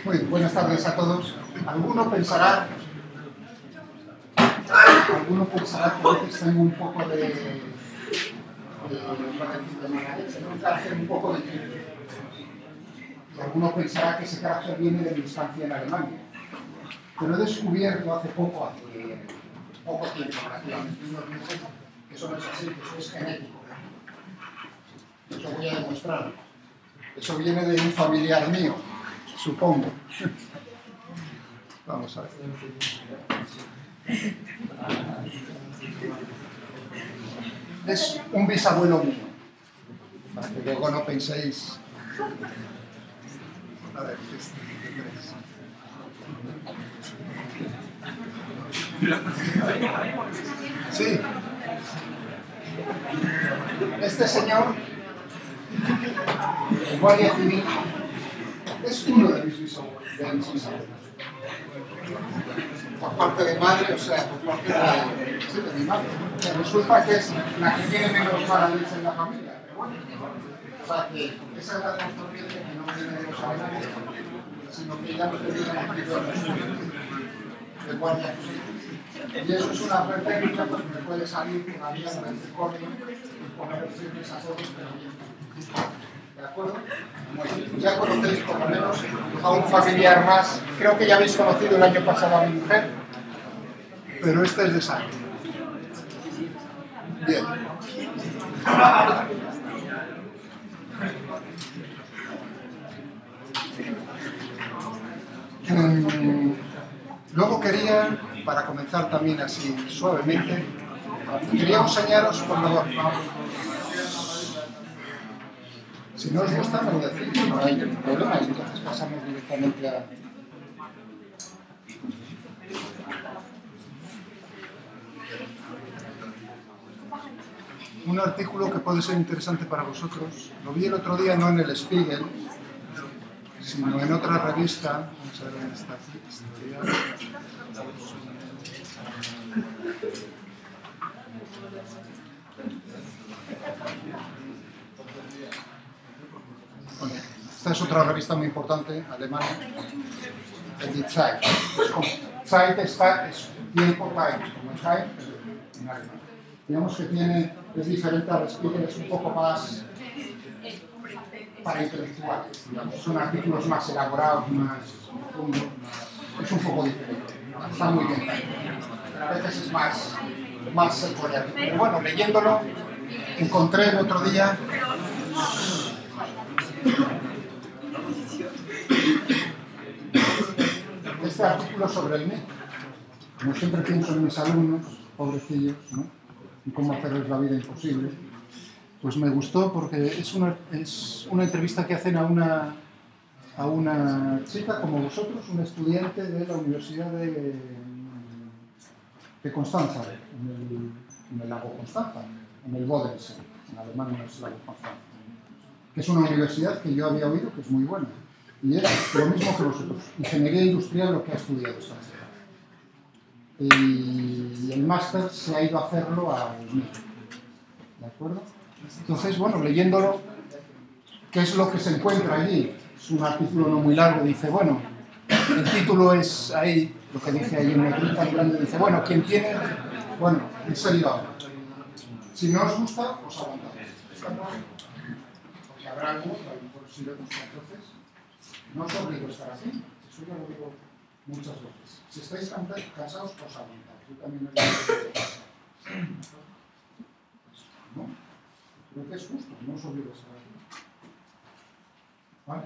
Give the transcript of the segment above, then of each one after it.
Muy buenas tardes a todos. Alguno pensará que a veces tengo un poco de un carácter un poco difícil. Y alguno pensará que ese carácter viene de mi estancia en Alemania. Pero he descubierto hace poco tiempo, relativamente unos meses, que eso no es así, que eso es genético. Eso voy a demostrar. Eso viene de un familiar mío, supongo. Vamos a ver. Es un bisabuelo mío, para que luego no penséis. A ver, ¿qué crees? Sí. Este señor, el guardia civil, es uno de mis bisabuelos. Por parte de madre, o sea, por parte de mi madre. O sea, resulta que es la que tiene menos paralelos en la familia, pero bueno. O sea, que esa es la constante que no viene de los alemanes, sino que ya no tiene la actividad del guardia civil. Y eso es una técnica porque me puede salir todavía durante el código y poner firmes a todos, pero bien. ¿De acuerdo? Ya conocéis por lo menos a un familiar más. Creo que ya habéis conocido el año pasado a mi mujer, pero este es de sangre. Bien. Luego quería, para comenzar también así suavemente, quería enseñaros, por favor, si no os gusta, me lo decís, no hay problema, y entonces pasamos directamente a... Un artículo que puede ser interesante para vosotros. Lo vi el otro día, no en el Spiegel, sino en otra revista. Vamos a ver dónde está aquí. Bueno, esta es otra revista muy importante, alemana, el Die Zeit. Zeit es tiempo, time, como Zeit, en alemán. Digamos que es diferente al Spiegel, es un poco más para intelectuales, digamos. Son artículos más elaborados, más profundos, es un poco diferente. Está muy bien, pero a veces es más sectorial. Pero bueno, leyéndolo, encontré el otro día este artículo sobre el mito. Como siempre pienso en mis alumnos, pobrecillos, ¿no? Y cómo hacerles la vida imposible, pues me gustó porque es una entrevista que hacen a una chica como vosotros, una estudiante de la Universidad de Constanza, en el lago Constanza, en el Bodensee, en alemán no es el lago Constanza, que es una universidad que yo había oído que es muy buena, y es lo mismo que vosotros, ingeniería industrial lo que ha estudiado esta chica. Y el máster se ha ido a hacerlo a UNIR, ¿de acuerdo? Entonces, bueno, leyéndolo, ¿qué es lo que se encuentra allí? Es un artículo no muy largo, dice, bueno, el título es ahí, lo que dice ahí en negrita grande, dice, bueno, quien tiene, bueno, en serio ahora. Si no os gusta, os aguantáis. Porque habrá algunos, a lo mejor si les gusta, entonces, no os obligo a estar así, eso ya lo digo muchas veces. Si estáis cansados, os aguantáis. Yo también os digo, ¿no? Creo que es justo, no os obligo a estar aquí. ¿Vale?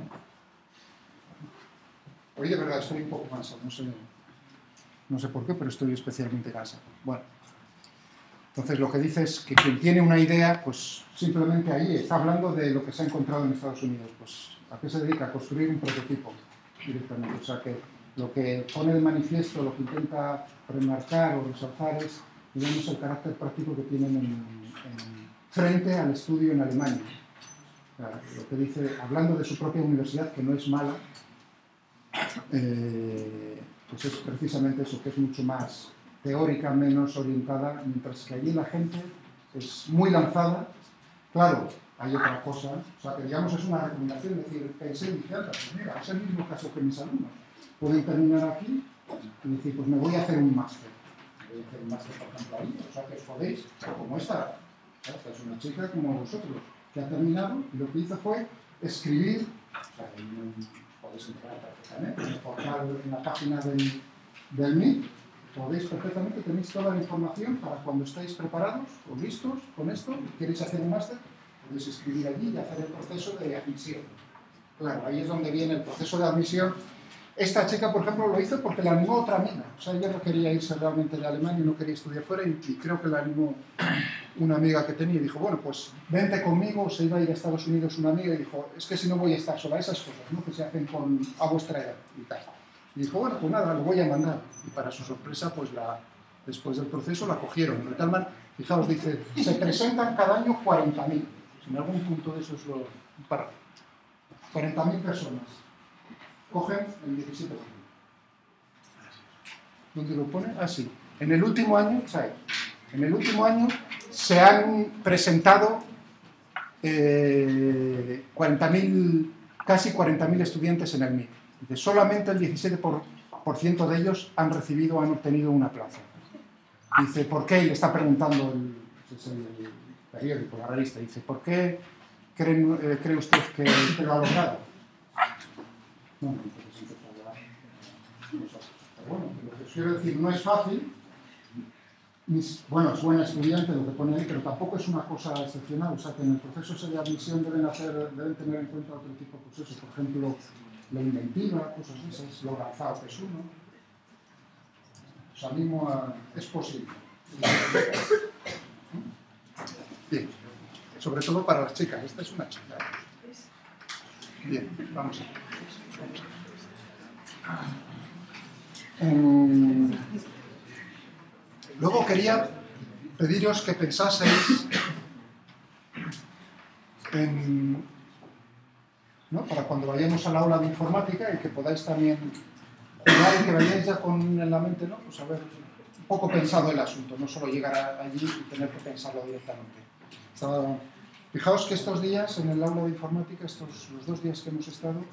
Hoy de verdad estoy un poco cansado, no sé por qué, pero estoy especialmente cansado. Bueno, entonces lo que dice es que quien tiene una idea, pues simplemente ahí está hablando de lo que se ha encontrado en Estados Unidos. Pues, ¿a qué se dedica? A construir un prototipo directamente. O sea que lo que pone de manifiesto, lo que intenta remarcar o resaltar es, digamos, el carácter práctico que tienen frente al estudio en Alemania. O sea, lo que dice, hablando de su propia universidad, que no es mala, pues es precisamente eso, que es mucho más teórica, menos orientada, mientras que allí la gente es muy lanzada. Claro, hay otra cosa, o sea, que digamos es una recomendación, es decir, pensé y dije, pues mira, es el mismo caso que mis alumnos. Pueden terminar aquí y decir, pues me voy a hacer un máster. Voy a hacer un máster, por ejemplo, ahí, o sea, que os podéis, como esta es una chica como vosotros, que ha terminado y lo que hizo fue escribir, o sea, podéis entrar perfectamente en el portal, en la página del MIT, podéis perfectamente, tenéis toda la información para cuando estéis preparados o listos con esto, queréis hacer un máster, podéis escribir allí y hacer el proceso de admisión. Claro, ahí es donde viene el proceso de admisión. Esta chica, por ejemplo, lo hizo porque la animó otra amiga. O sea, ella no quería irse realmente de Alemania y no quería estudiar fuera y creo que la animó una amiga que tenía y dijo, bueno, pues vente conmigo, se iba a ir a Estados Unidos una amiga y dijo, es que si no voy a estar sola, esas cosas, ¿no?, que se hacen a vuestra edad y tal. Y dijo, bueno, pues nada, lo voy a mandar. Y para su sorpresa, pues después del proceso la cogieron. De tal manera, fijaos, dice, se presentan cada año 40.000. En algún punto de eso es lo... para 40.000 personas. Cogen el 17%. ¿Dónde lo pone? Ah, sí. En el último año, ¿sabes? En el último año se han presentado 40.000, casi 40.000 estudiantes en el MIT. Solamente el 17% de ellos han obtenido una plaza. Dice, ¿por qué? Le está preguntando el periódico, la revista. Dice, ¿por qué cree usted que lo ha logrado? No, pero bueno, lo que os quiero decir, no es fácil. Bueno, es buena estudiante lo que pone ahí, pero tampoco es una cosa excepcional. O sea, que en el proceso de admisión deben tener en cuenta otro tipo de procesos. Por ejemplo, la inventiva, cosas de esas, lo lanzado que es uno. Os animo a... es posible. Bien, sobre todo para las chicas. Esta es una chica. Bien, vamos a ver. Luego quería pediros que pensaseis en, ¿no?, para cuando vayamos a la aula de informática y que podáis también jugar y que vayáis ya en la mente, ¿no?, pues haber un poco pensado el asunto, no solo llegar allí y tener que pensarlo directamente. Fijaos que estos días en el aula de informática, los 2 días que hemos estado,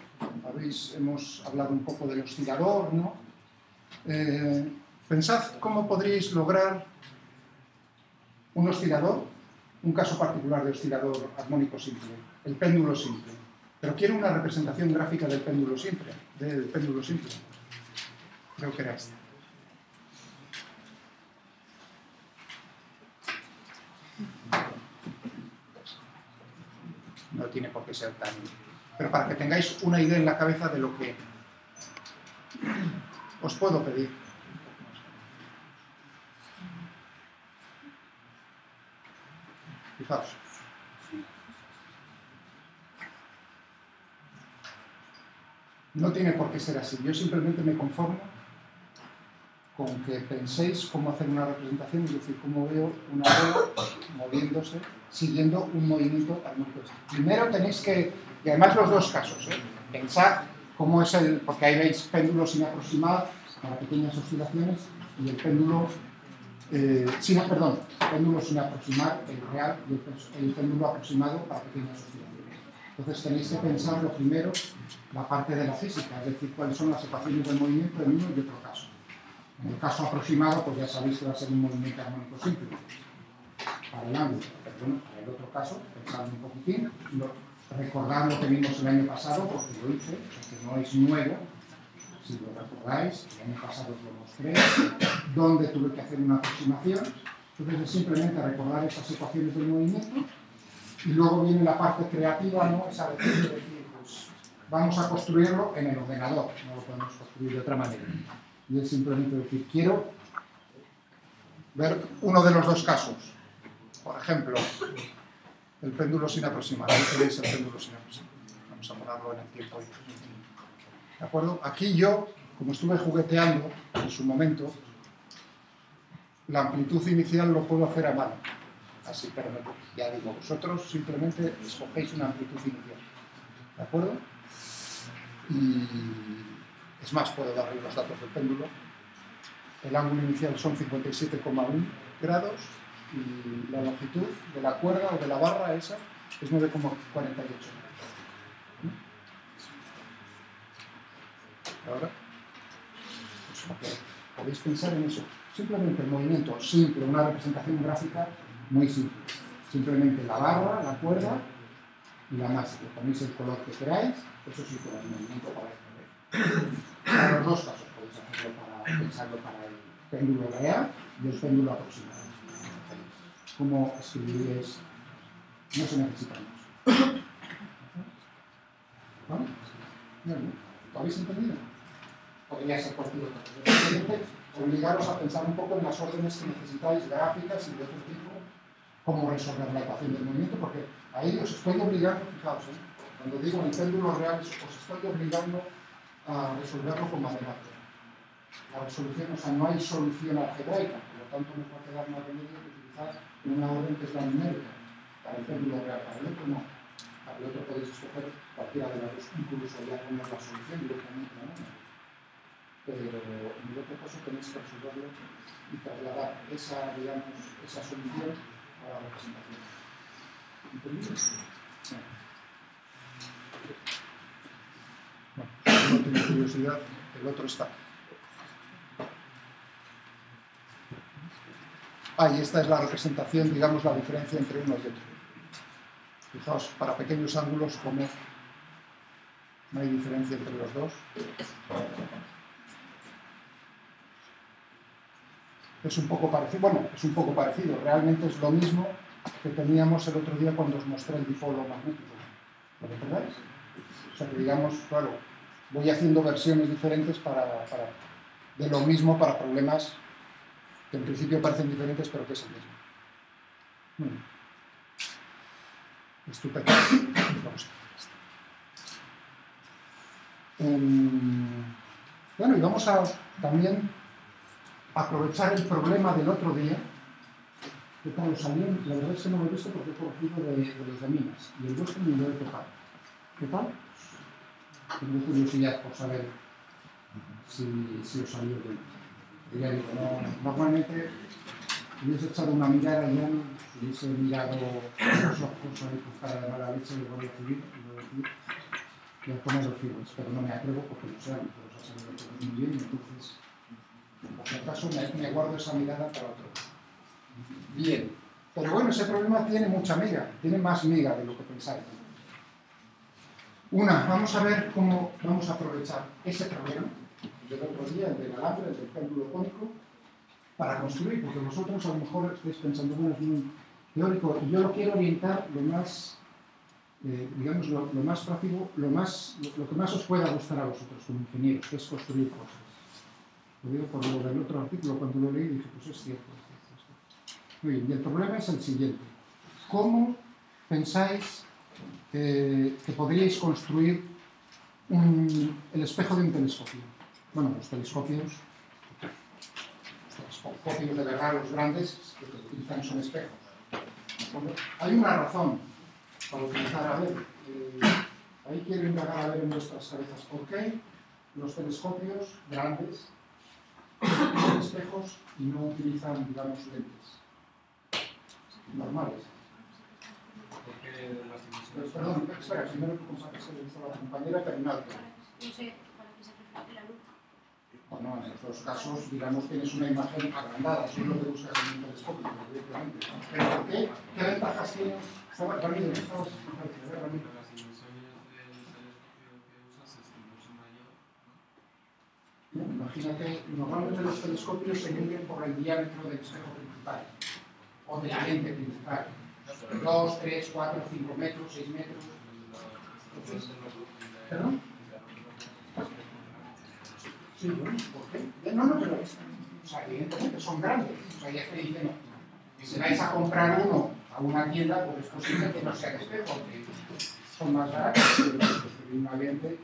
hemos hablado un poco del oscilador, ¿no? Pensad cómo podríais lograr un oscilador, un caso particular de oscilador armónico simple, el péndulo simple. Pero quiero una representación gráfica del péndulo simple. Creo que era esta. No tiene por qué ser tan... Pero para que tengáis una idea en la cabeza de lo que os puedo pedir. Fijaos. No tiene por qué ser así. Yo simplemente me conformo con que penséis cómo hacer una representación, es decir, cómo veo una bola moviéndose siguiendo un movimiento armónico. Primero tenéis que, y además los dos casos, pensad cómo es porque ahí veis péndulos sin aproximar para pequeñas oscilaciones y el péndulo, péndulo sin aproximar, el real, y el péndulo aproximado para pequeñas oscilaciones. Entonces tenéis que pensar lo primero, la parte de la física, es decir, cuáles son las ecuaciones del movimiento en uno y otro caso. En el caso aproximado, pues ya sabéis que va a ser un movimiento armónico simple para el ángulo, pero bueno, para el otro caso, pensad un poquitín, recordad lo que vimos el año pasado, porque lo hice, o sea que no es nuevo, si lo recordáis, el año pasado os lo mostré, donde tuve que hacer una aproximación, entonces es simplemente recordar esas ecuaciones del movimiento, y luego viene la parte creativa, ¿no? Esa de decir, pues vamos a construirlo en el ordenador, no lo podemos construir de otra manera. Y es simplemente decir, quiero ver uno de los dos casos. Por ejemplo, el péndulo sin aproximar. Ahí tenéis el péndulo sin aproximar. Vamos a ponerlo en el tiempo. ¿De acuerdo? Aquí yo, como estuve jugueteando en su momento, la amplitud inicial lo puedo hacer a mano. Así, pero ya digo, vosotros simplemente escogéis una amplitud inicial. ¿De acuerdo? Y es más, puedo darle los datos del péndulo. El ángulo inicial son 57,1 grados y la longitud de la cuerda o de la barra esa es 9,48. Ahora, pues, podéis pensar en eso. Simplemente el movimiento simple, una representación gráfica muy simple. Simplemente la barra, la cuerda y la masa. Le ponéis el color que queráis, eso sí, con el movimiento para el para los dos casos podéis hacerlo para pensarlo para el péndulo real y el péndulo aproximado. ¿Cómo escribiréis? No se necesita más. ¿Vale? ¿Lo habéis entendido? Podría ser cortito. Obligaros a pensar un poco en las órdenes que necesitáis, gráficas y de otro tipo, cómo resolver la ecuación del movimiento, porque ahí os estoy obligando, fijaos, cuando digo en el péndulo real, os estoy obligando a resolverlo con matemáticas. La resolución, o sea, no hay solución algebraica, por lo tanto nos va a quedar más remedio que utilizar una orden que es la numérica, para el péndulo real, para el otro no. Para el otro podéis escoger cualquiera de las dos, incluso ya poner la solución directamente en la número. Pero en el otro caso tenéis que resolverlo y trasladar esa, digamos, esa solución a la representación. ¿Entendido? Bueno, si no tengo curiosidad, el otro está. Y esta es la representación, digamos, la diferencia entre uno y otro. Fijaos, para pequeños ángulos, como no hay diferencia entre los dos. Es un poco parecido, bueno, es un poco parecido, realmente es lo mismo que teníamos el otro día cuando os mostré el dipolo magnético. ¿Lo recordáis? O sea que digamos, claro, voy haciendo versiones diferentes de lo mismo para problemas que en principio parecen diferentes, pero que es el mismo. Bueno, estupendo. Vamos bueno, y vamos a también aprovechar el problema del otro día. ¿Qué tal os salió? La verdad es que no lo he visto porque he cogido de los de Minas y el vuestro ni lo he tocado. ¿Qué tal? Tengo curiosidad por saber si os salió bien. Ya digo, normalmente hubiese echado una mirada y ya no hubiese mirado los ojos ahí con cara de mala leche y lo voy a decir y al poner los firmes, pero no me atrevo porque no sé, a lo mejor os ha salido todo muy bien y entonces, por si acaso, me guardo esa mirada para otro. Bien, pero bueno, ese problema tiene mucha miga, tiene más miga de lo que pensáis. Vamos a ver cómo vamos a aprovechar ese problema del otro día, el del alambre, el del péndulo cónico, para construir, porque vosotros a lo mejor estáis pensando, bueno, es muy teórico, y yo lo quiero orientar lo más, digamos, lo más práctico, lo que más os pueda gustar a vosotros como ingenieros, que es construir cosas. Lo digo por lo del otro artículo, cuando lo leí dije, pues es cierto. Muy bien, y el problema es el siguiente. ¿Cómo pensáis que podríais construir el espejo de un telescopio? Bueno, los telescopios de verdad, los grandes, que se utilizan son espejos. Hay una razón para utilizar, a ver, ahí quiero indagar a ver en vuestras cabezas por qué los telescopios grandes utilizan espejos y no utilizan, digamos, lentes normales. Perdón, espera, primero que compartes a la compañera terminal. No sé, para que se refleje la luz. Bueno, en estos casos, digamos, tienes una imagen agrandada, eso es lo que buscas en un telescopio, directamente. ¿Pero por qué? ¿Qué ventajas tiene? Ramiro, ¿qué estabas diciendo? Ramiro. Las dimensiones del telescopio que usas es mucho mayor. Imagínate, normalmente los telescopios se miden por el diámetro del espejo principal, o de la lente principal. 2, 3, 4, 5 metros, 6 metros. Entonces, ¿perdón? Sí, bueno, ¿por qué? No, pero o sea, evidentemente son grandes. O sea, ya estoy diciendo, si vais a comprar uno a una tienda, pues es posible que no sea de espejo, porque son más baratos, pero una lente,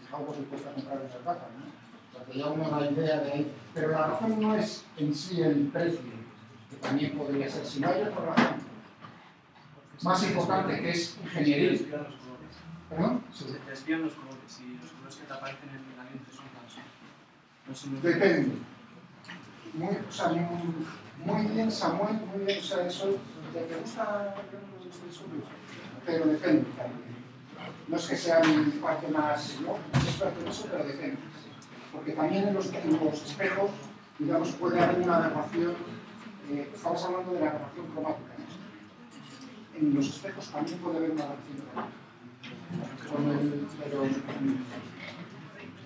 fijaos que cuesta comprar esas gafas, ¿no? O sea, que ya uno da idea de ahí. Pero la razón no es en sí el precio, que también podría ser, si no hay otra razón más importante, que es ingeniería. ¿Perdón? Se te espían los colores, si los colores que te aparecen en la lente son falsos. Depende. O sea, muy bien, Samuel, muy bien. O sea, eso, ¿te gusta los telescopios? pero depende también. No es que sea mi parte más, ¿no?, más experto en eso, pero depende. Porque también en los espejos, digamos, puede haber una aberración, estamos hablando de la aberración cromática, ¿no? En los espejos también puede haber una aberración cromática. Pero,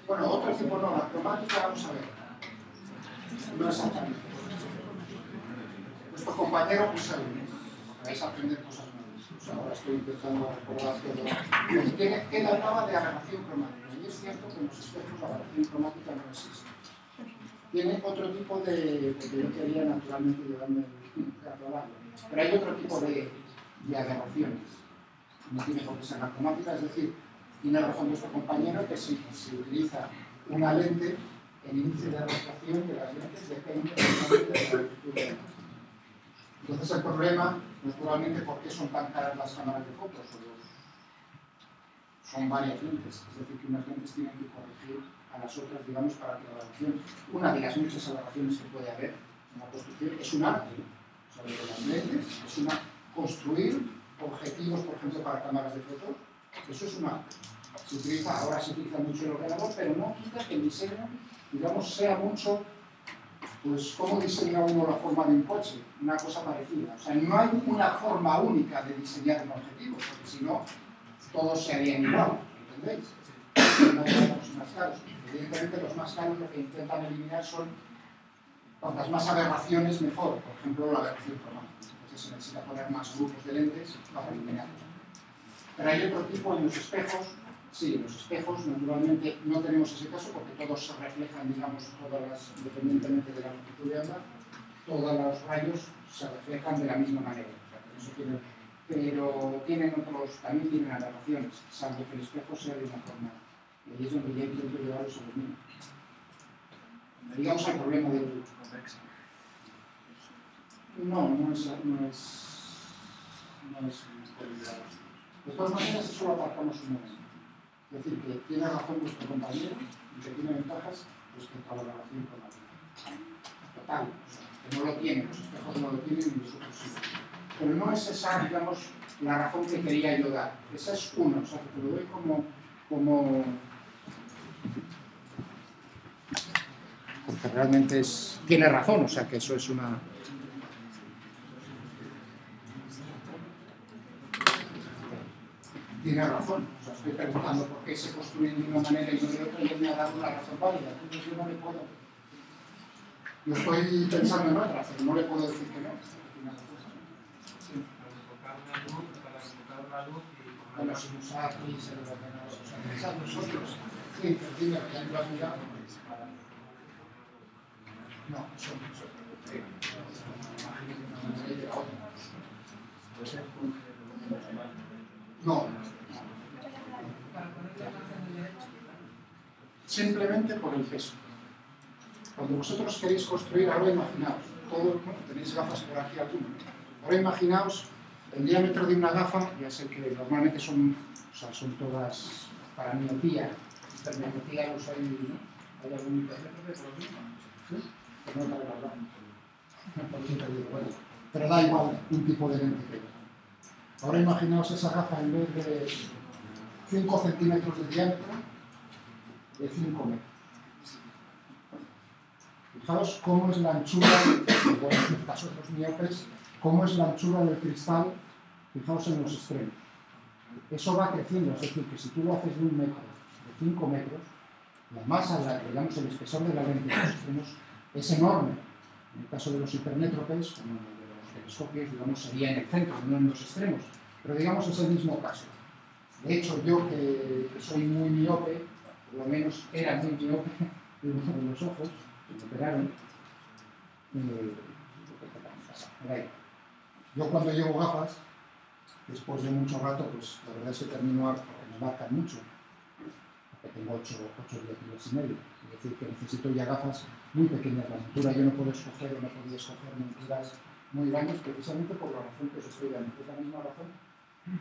bueno, otro tipo no, la cromática, vamos a ver, no exactamente. Nuestro compañero, pues vais a aprender cosas nuevas. O sea, ahora estoy intentando recordar todo. Él hablaba de aberración cromática, y es cierto que en los espejos la aberración cromática no existe. Tiene otro tipo de, porque yo quería naturalmente llevarme el gato, pero hay otro tipo de aberraciones. No tiene por qué ser la cromática, es decir, tiene razón nuestro compañero que si se utiliza una lente, el índice de refracción de las lentes depende de la longitud de la lente. Entonces el problema, naturalmente, ¿por qué son tan caras las cámaras de fotos? Son varias lentes, es decir, que unas lentes tienen que corregir a las otras, digamos, para que la aberración, una de las muchas aberraciones que puede haber en la construcción, es un arte, o sea, de las lentes, es una construir objetivos, por ejemplo, para cámaras de fotos, eso es un arte. Ahora se utiliza mucho el ordenador, pero no quita que el diseño, digamos, sea mucho, pues, cómo diseña uno la forma de un coche, una cosa parecida. O sea, no hay una forma única de diseñar un objetivo, porque si no, todos se harían igual, ¿entendéis? No hay los más caros. Evidentemente, los más caros lo que intentan eliminar son, cuantas más aberraciones, mejor. Por ejemplo, la aberración cromática. Entonces se necesita poner más grupos de lentes para eliminarlo. Pero hay otro tipo en los espejos. Sí, en los espejos, naturalmente, no tenemos ese caso porque todos se reflejan, digamos, independientemente de la longitud de onda, todos los rayos se reflejan de la misma manera. O sea, que eso tiene, pero también tienen aberraciones, salvo que el espejo sea de una forma. Y ahí es donde ya intento llevarlos a lo mismo. Digamos al problema del convexo. No es peligroso. De todas maneras, eso lo aparcamos un momento. Es decir, que tiene razón nuestro compañero y que tiene ventajas respecto a la relación cromática. Total, o sea, que no lo tienen, los espejos no lo tienen y nosotros sí. Pero no es esa, digamos, la razón que quería yo dar. Esa es una, o sea, que te lo doy como porque realmente tiene razón, o sea, que eso es una... Tiene razón, o sea, estoy preguntando por qué se construye de una manera y no de otra y él me ha dado una razón válida, entonces yo no le puedo... Yo estoy pensando en otra, pero no le puedo decir que no. Sí, para enfocar una luz y... Bueno, sin usar láser, lo que nos utilizan nosotros. Sí, pero dime, ¿quién lo has mirado? No, eso no. Simplemente por el peso. Cuando vosotros queréis construir, ahora imaginaos, tenéis gafas por aquí alguno. Ahora imaginaos el diámetro de una gafa, ya sé que normalmente son todas para miopía, hipermetropía los hay, ¿no? ¿Hay algún hipermétrope por aquí? ¿Sí? No para la verdad. Pero da igual un tipo de lente que da. Ahora imaginaos esa gafa en vez de 5 centímetros de diámetro, de 5 metros. Fijaos cómo es la anchura, bueno, en el caso de los miopes, cómo es la anchura del cristal, fijaos en los extremos. Eso va creciendo, es decir, que si tú lo haces de 1 metro, de 5 metros, la masa, digamos, el espesor de la lente de los extremos es enorme. En el caso de los hipermétropes, como en el de los telescopios, digamos, sería en el centro, no en los extremos. Pero digamos es el mismo caso. De hecho, yo que soy muy miope, por lo menos era muy miope de los ojos, que me operaron, yo cuando llevo gafas, después de mucho rato, pues la verdad es que termino porque me marcan mucho. Porque tengo 8 dioptrías y medio. Es decir, que necesito ya gafas muy pequeñas. La montura yo no puedo escoger o no podía escoger monturas muy grandes precisamente por la razón que os estoy dando. Es la misma razón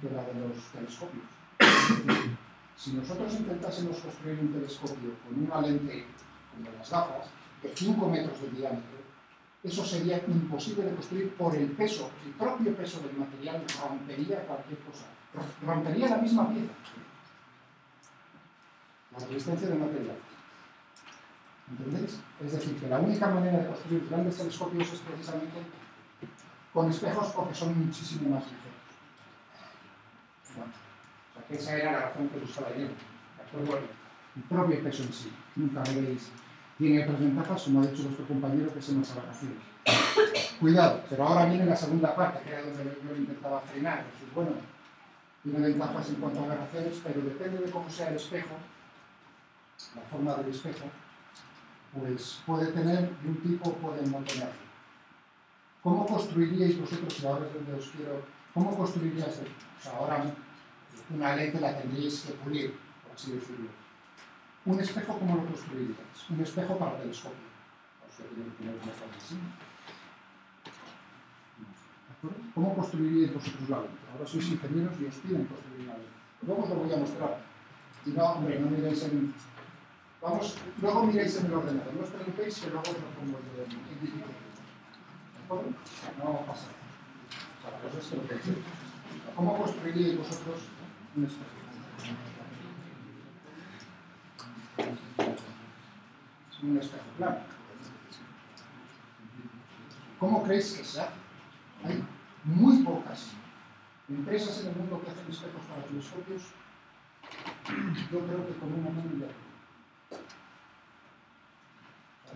que la de los telescopios. Es decir, si nosotros intentásemos construir un telescopio con una lente como las gafas, de 5 metros de diámetro, eso sería imposible de construir por el peso, el propio peso del material rompería cualquier cosa. rompería la misma pieza. La resistencia del material. ¿Entendéis? Es decir, que la única manera de construir grandes telescopios es precisamente con espejos porque son muchísimo más ligeros. Bueno, o sea que esa era la razón que buscaba yo. ¿De acuerdo? El propio peso en sí. Nunca veréis. Tiene otras ventajas, como ha dicho nuestro compañero, que son las aberraciones. Cuidado, pero ahora viene la segunda parte, que era donde yo intentaba frenar. Es decir, bueno, tiene ventajas en cuanto a aberraciones, pero depende de cómo sea el espejo, la forma del espejo, pues puede tener de un tipo o puede no tener. ¿Cómo construiríais vosotros, y ahora es donde os quiero, cómo construiríais, o sea, ahora una lente la tendríais que pulir, por así decirlo? ¿Un espejo cómo lo construiríais? Un espejo para telescopio. O sea, tiene que tener una forma así. ¿De acuerdo? ¿Cómo construiríais vosotros la lente? Ahora sois ingenieros y os piden construir la lente. Luego os lo voy a mostrar. Y no, hombre, no miréis en... Vamos, luego miréis en el ordenador. No os preocupéis que luego os lo pongo yo en digital. ¿De acuerdo? No pasa nada. O sea, la cosa es que lo penséis. ¿Cómo construiríais vosotros un espejo? Un espejo plano. ¿Cómo creéis que se hace? Hay muy pocas empresas en el mundo que hacen espejos para telescopios. Yo creo que con una mano ya.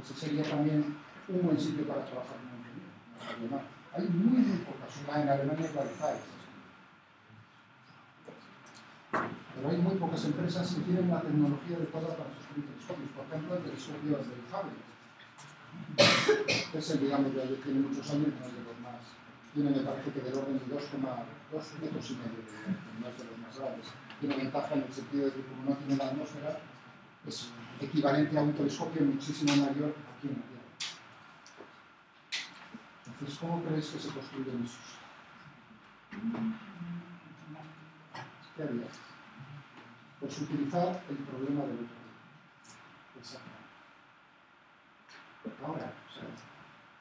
Ese sería también un buen sitio para trabajar en un ingeniero. Hay muy pocas. En Alemania realizáis. Pero hay muy pocas empresas que tienen la tecnología adecuada para construir telescopios. Por ejemplo, el telescopio del Hubble. Es el, digamos, ya tiene muchos años, no es de los más. Tiene, me parece que del orden de 2,2 metros y medio, no es de los más grandes. Tiene ventaja en el sentido de que, como no tiene la atmósfera, es equivalente a un telescopio muchísimo mayor aquí en la Tierra. Entonces, ¿cómo creéis que se construyen esos? ¿Qué harías? Pues utilizar el problema del otro. Exacto. Ahora, o sea,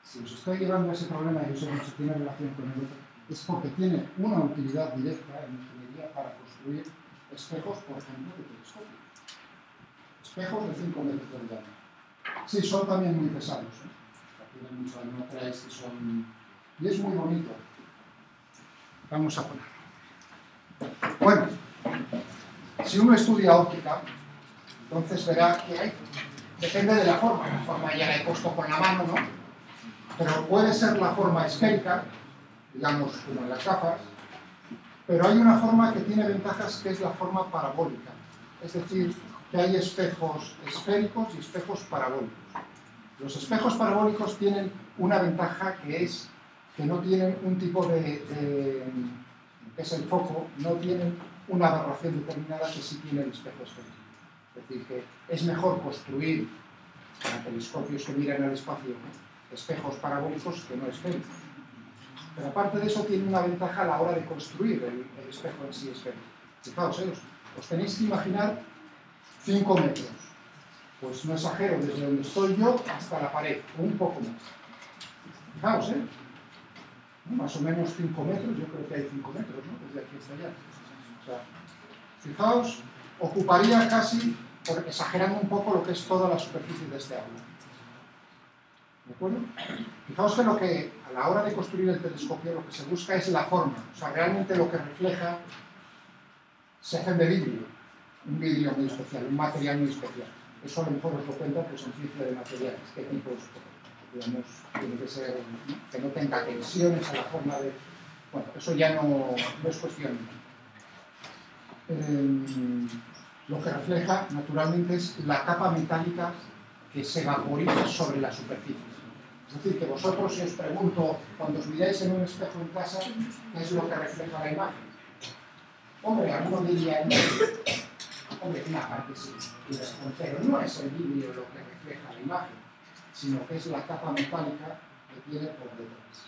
si os estoy llevando a ese problema y os he dicho que tiene relación con el otro, es porque tiene una utilidad directa en ingeniería para construir espejos, por ejemplo, de telescopios. Espejos de 5 metros de diámetro. Sí, son también muy pesados, ¿eh? O sea, tienen mucho, no creáis que son... Y es muy bonito. Vamos a poner. Bueno, si uno estudia óptica, entonces verá que hay... Depende de la forma ya la he puesto con la mano, ¿no? Pero puede ser la forma esférica, digamos, como en las gafas, pero hay una forma que tiene ventajas que es la forma parabólica. Es decir, que hay espejos esféricos y espejos parabólicos. Los espejos parabólicos tienen una ventaja que es que no tienen un tipo que es el foco, no tienen una aberración determinada que sí tiene el espejo esférico. Es decir, que es mejor construir para telescopios que miran al espacio, ¿no?, espejos parabólicos que no esféricos. Pero aparte de eso tiene una ventaja a la hora de construir el espejo en sí esférico. Fijaos, os tenéis que imaginar 5 metros. Pues no exagero, desde donde estoy yo hasta la pared, o un poco más. Fijaos, más o menos 5 metros, yo creo que hay 5 metros, ¿no?, desde aquí hasta allá. O sea, fijaos, ocuparía casi, exagerando un poco, lo que es toda la superficie de este aula. ¿De acuerdo? Fijaos que a la hora de construir el telescopio lo que se busca es la forma. O sea, realmente lo que refleja se hace de vidrio. Un vidrio muy especial, un material muy especial. Eso a lo mejor os lo cuenta, pues en ciencia de materiales. ¿Qué tipo es? Digamos, tiene que ser, ¿no?, que no tenga tensiones a la forma de... Bueno, eso ya no es cuestión. Lo que refleja, naturalmente, es la capa metálica que se vaporiza sobre la superficie. Es decir, que vosotros, si os pregunto, cuando os miráis en un espejo en casa, ¿qué es lo que refleja la imagen? Hombre, alguno diría, no. Hombre, una parte sí, pero no es el vidrio lo que refleja la imagen, sino que es la capa metálica que tiene por detrás.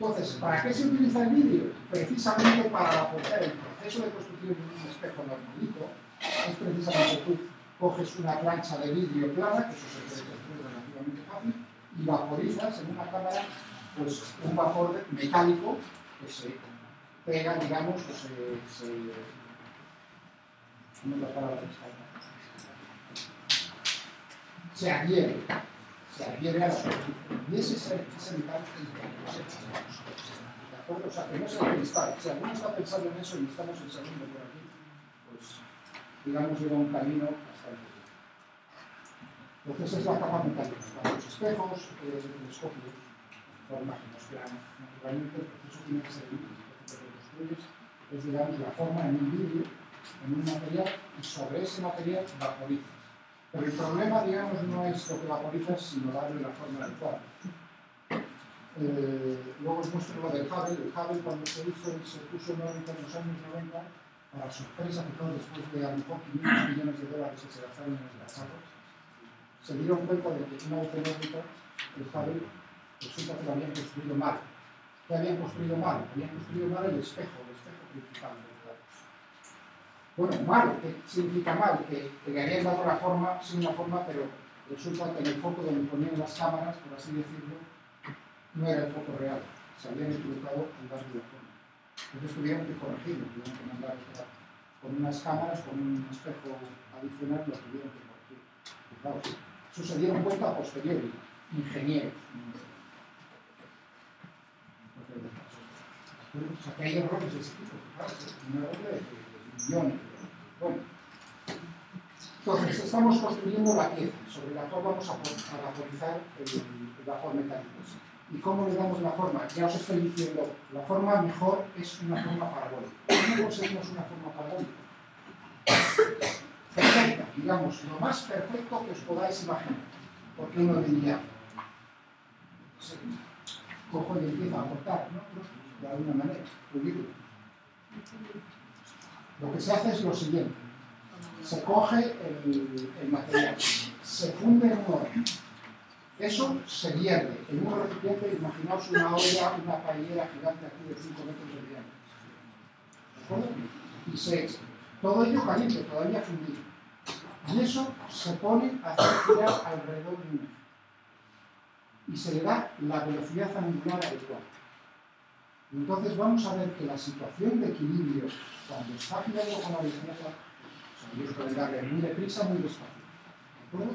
Entonces, ¿para qué se utiliza el vidrio? Precisamente para aportar el proceso de construcción de un espejo normalito. Es precisamente tú coges una plancha de vidrio plana, que eso se puede construir relativamente fácil, y vaporizas en una cámara pues un vapor metálico que se pega, digamos, o ¿cómo es la palabra? Se adhiere a la superficie. Y ese es el metal ¿de acuerdo? O sea, que no es el cristal. Si alguno está pensando en eso y estamos en segundo por aquí, pues, digamos, lleva un camino bastante bien. Entonces es la capa metálica. Para los espejos telescopios, por imágenes planas, naturalmente el proceso tiene que ser el mismo. Lo que construyes es, digamos, la forma en un vidrio, en un material, y sobre ese material vaporizas. Pero el problema, digamos, no es lo que vaporizas, sino darle la forma adecuada. Luego os muestro lo del Hubble. El Hubble, cuando se puso en órbita en los años 90, para sorpresa de todos, después de a lo mejor 500 millones de dólares que se gastaron en el cacharro, se dieron cuenta de que una vez en órbita, el Hubble resulta que lo habían construido mal. ¿Qué habían construido mal? Habían construido mal el espejo principal del Hubble. Bueno, mal, ¿qué significa mal? Que le habían dado la forma, sí una forma, pero resulta que en el foco donde ponían las cámaras, por así decirlo, no era el foco real. Se habían equivocado en darle la forma. Entonces tuvieron que corregirlo, tuvieron que mandar con unas cámaras, con un espejo adicional, lo tuvieron que corregir. Y claro, eso se dieron cuenta a posteriori, ingenieros. O sea, que hay errores de ese tipo, un error de millones. Bueno, entonces estamos construyendo la pieza, sobre la cual vamos a vaporizar el vapor metálico. ¿Y cómo le damos la forma? Ya os estoy diciendo, la forma mejor es una forma parabólica. ¿Cómo conseguimos una forma parabólica? Perfecta, digamos, lo más perfecto que os podáis imaginar. Porque uno diría, cojo y empiezo a cortar, ¿no? De alguna manera, pulido. Lo que se hace es lo siguiente. Se coge el material, se funde en un horno. Eso se vierte en un recipiente, imaginaos una olla, una paellera gigante aquí de 5 metros de diámetro. ¿De acuerdo? Y se echa. Todo ello caliente, todavía fundido. Y eso se pone a hacer girar alrededor de un eje. Y se le da la velocidad angular adecuada. Entonces vamos a ver que la situación de equilibrio, cuando está girando con la velocidad, ellos pueden darle muy deprisa, muy despacio. ¿De acuerdo?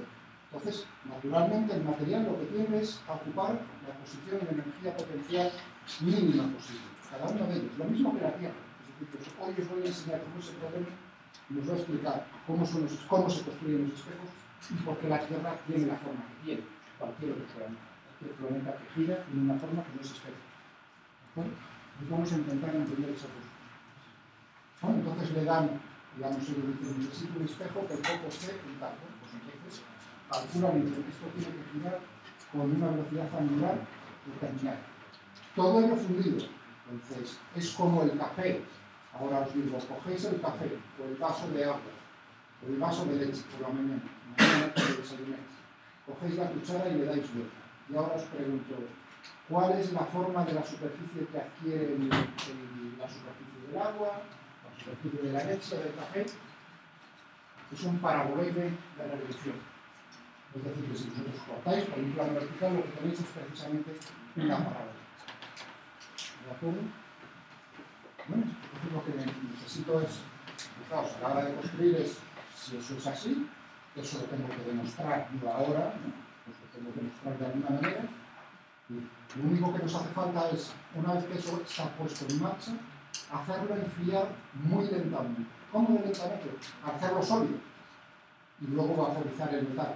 Entonces, naturalmente, el material lo que tiene es ocupar la posición de energía potencial mínima posible, cada uno de ellos, lo mismo que la Tierra. Es decir, pues hoy os voy a enseñar cómo es el problema y os voy a explicar cómo se construyen los espejos y por qué la Tierra tiene la forma que tiene, cualquier otro planeta. Cualquier planeta que gira tiene una forma que no es esférica. Y vamos a intentar entender esa cosa. Bueno, entonces le dan, digamos, ellos dicen, necesito un espejo que el foco esté en tal. Pues entonces calculan que esto tiene que girar con una velocidad angular determinada. Todo ello fundido. Entonces, es como el café. Ahora os digo, cogéis el café, o el vaso de agua, o el vaso de leche por la mañana que desayunáis. Cogéis la cuchara y le dais vuelta. Y ahora os pregunto, ¿cuál es la forma de la superficie que adquiere la superficie del agua, la superficie de la leche o del café? Es un paraboloide de revolución. Es decir, que si vosotros cortáis por un plano vertical, lo que tenéis es precisamente una parábola. ¿De acuerdo? Bueno, entonces lo que necesito es, fijaos, a la hora de construir es, si eso es así, eso lo tengo que demostrar yo ahora, ¿no? Pues lo tengo que demostrar de alguna manera. Y lo único que nos hace falta es, una vez que eso está puesto en marcha, hacerlo enfriar muy lentamente. ¿Cómo de lentamente? Hacerlo sólido y luego vaporizar el metal.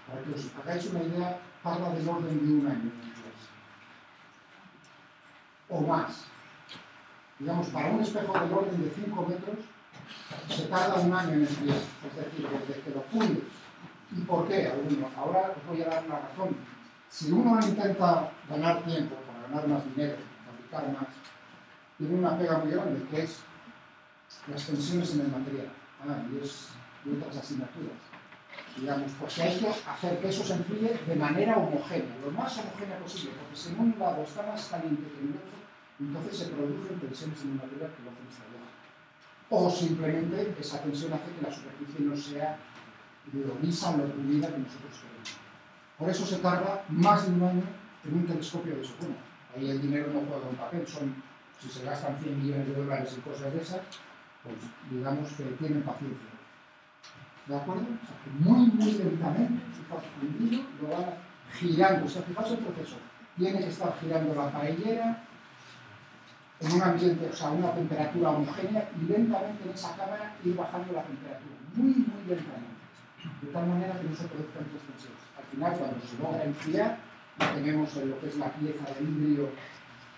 Para que os hagáis una idea, tarda del orden de un año en enfriarse. O más. Digamos, para un espejo del orden de 5 metros, se tarda un año en enfriarse. Es decir, desde que lo fundes. ¿Y por qué? Ahora os voy a dar una razón. Si uno intenta ganar tiempo, para ganar más dinero, fabricar más, tiene una pega muy grande, que es las tensiones en el material. Y otras asignaturas. Digamos, porque hay que hacer que eso se enfríe de manera homogénea, lo más homogénea posible, porque si en un lado está más caliente que en el otro, entonces se producen tensiones en el material que lo hacen estallar. O simplemente esa tensión hace que la superficie no sea lo lisa, lo pulida que nosotros queremos. Por eso se tarda más de un año en un telescopio de eso. Bueno, ahí el dinero no juega un papel, son Si se gastan 100 millones de dólares en cosas de esas, pues digamos que tienen paciencia. ¿De acuerdo? O sea, que muy lentamente, fijaos, fundido, lo van girando. O sea, fijaos el proceso. Tiene que estar girando la paellera en un ambiente, o sea, una temperatura homogénea y lentamente en esa cámara ir bajando la temperatura. Muy lentamente. De tal manera que no se produzcan tensiones. Al final, cuando se logra enfriar, tenemos lo que es la pieza de vidrio,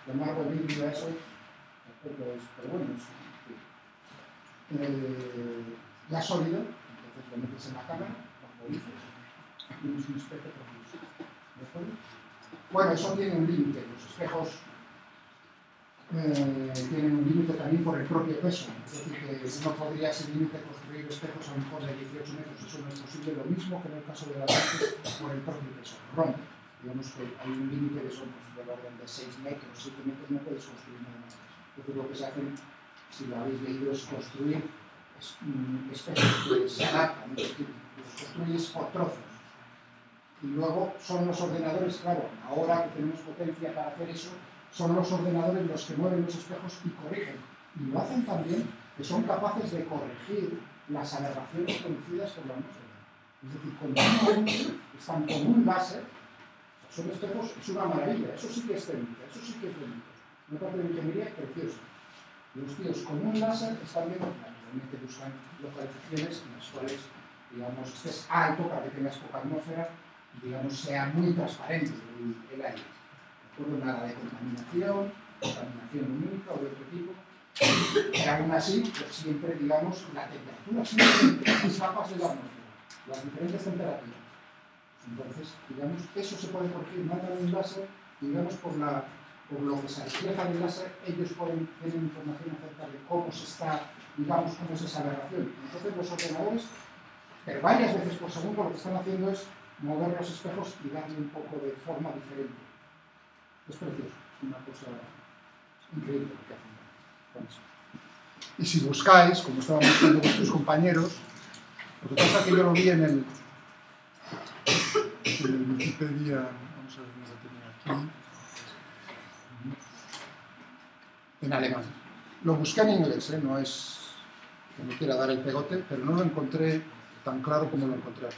de mármol vidrio, eso, pero bueno, ya sólido, entonces lo metes en la cámara, lo dices, tienes un espejo profuso. ¿De acuerdo? Bueno, eso tiene un límite. Los espejos tienen un límite también por el propio peso. Es decir, que uno podría sin límite construir espejos a lo mejor de 18 metros. Eso no es posible. Lo mismo que en el caso de las lentes por el propio peso. Rompe. Digamos que hay un límite de son del orden de 6 metros, 7 metros, no puedes construir nada más. Entonces lo que se hace, si lo habéis leído, es construir espejos que se adaptan, es decir, los construyes por trozos. Y luego son los ordenadores, claro, ahora que tenemos potencia para hacer eso, son los ordenadores los que mueven los espejos y corrigen. Y lo hacen también, que son capaces de corregir las aberraciones producidas por la atmósfera. Es decir, cuando están con un láser, son espejos, es una maravilla, eso sí que es técnica, eso sí que es bonito. Una parte de ingeniería preciosa. Los tíos con un láser están viendo, realmente buscan localizaciones en las cuales, digamos, estés alto para que tengas poca atmósfera, digamos, sea muy transparente el aire. No nada de contaminación lumínica o de otro tipo, pero aún así, pues siempre, digamos, la temperatura siempre las capas de la atmósfera, las diferentes temperaturas. Entonces, digamos, eso se puede corregir, mandan un láser, digamos, por lo que se refleja del láser, ellos pueden tener información acerca de cómo se está, digamos, cómo es esa aberración. Entonces, los ordenadores, pero varias veces por segundo, lo que están haciendo es mover los espejos y darle un poco de forma diferente. Es precioso, es una cosa increíble lo que hacen con eso. Y si buscáis, como estaban buscando vuestros compañeros, lo que pasa es que yo lo vi en el Wikipedia, vamos a ver dónde lo tenía aquí, en alemán. Lo busqué en inglés, no es que me quiera dar el pegote, pero no lo encontré tan claro como lo encontré.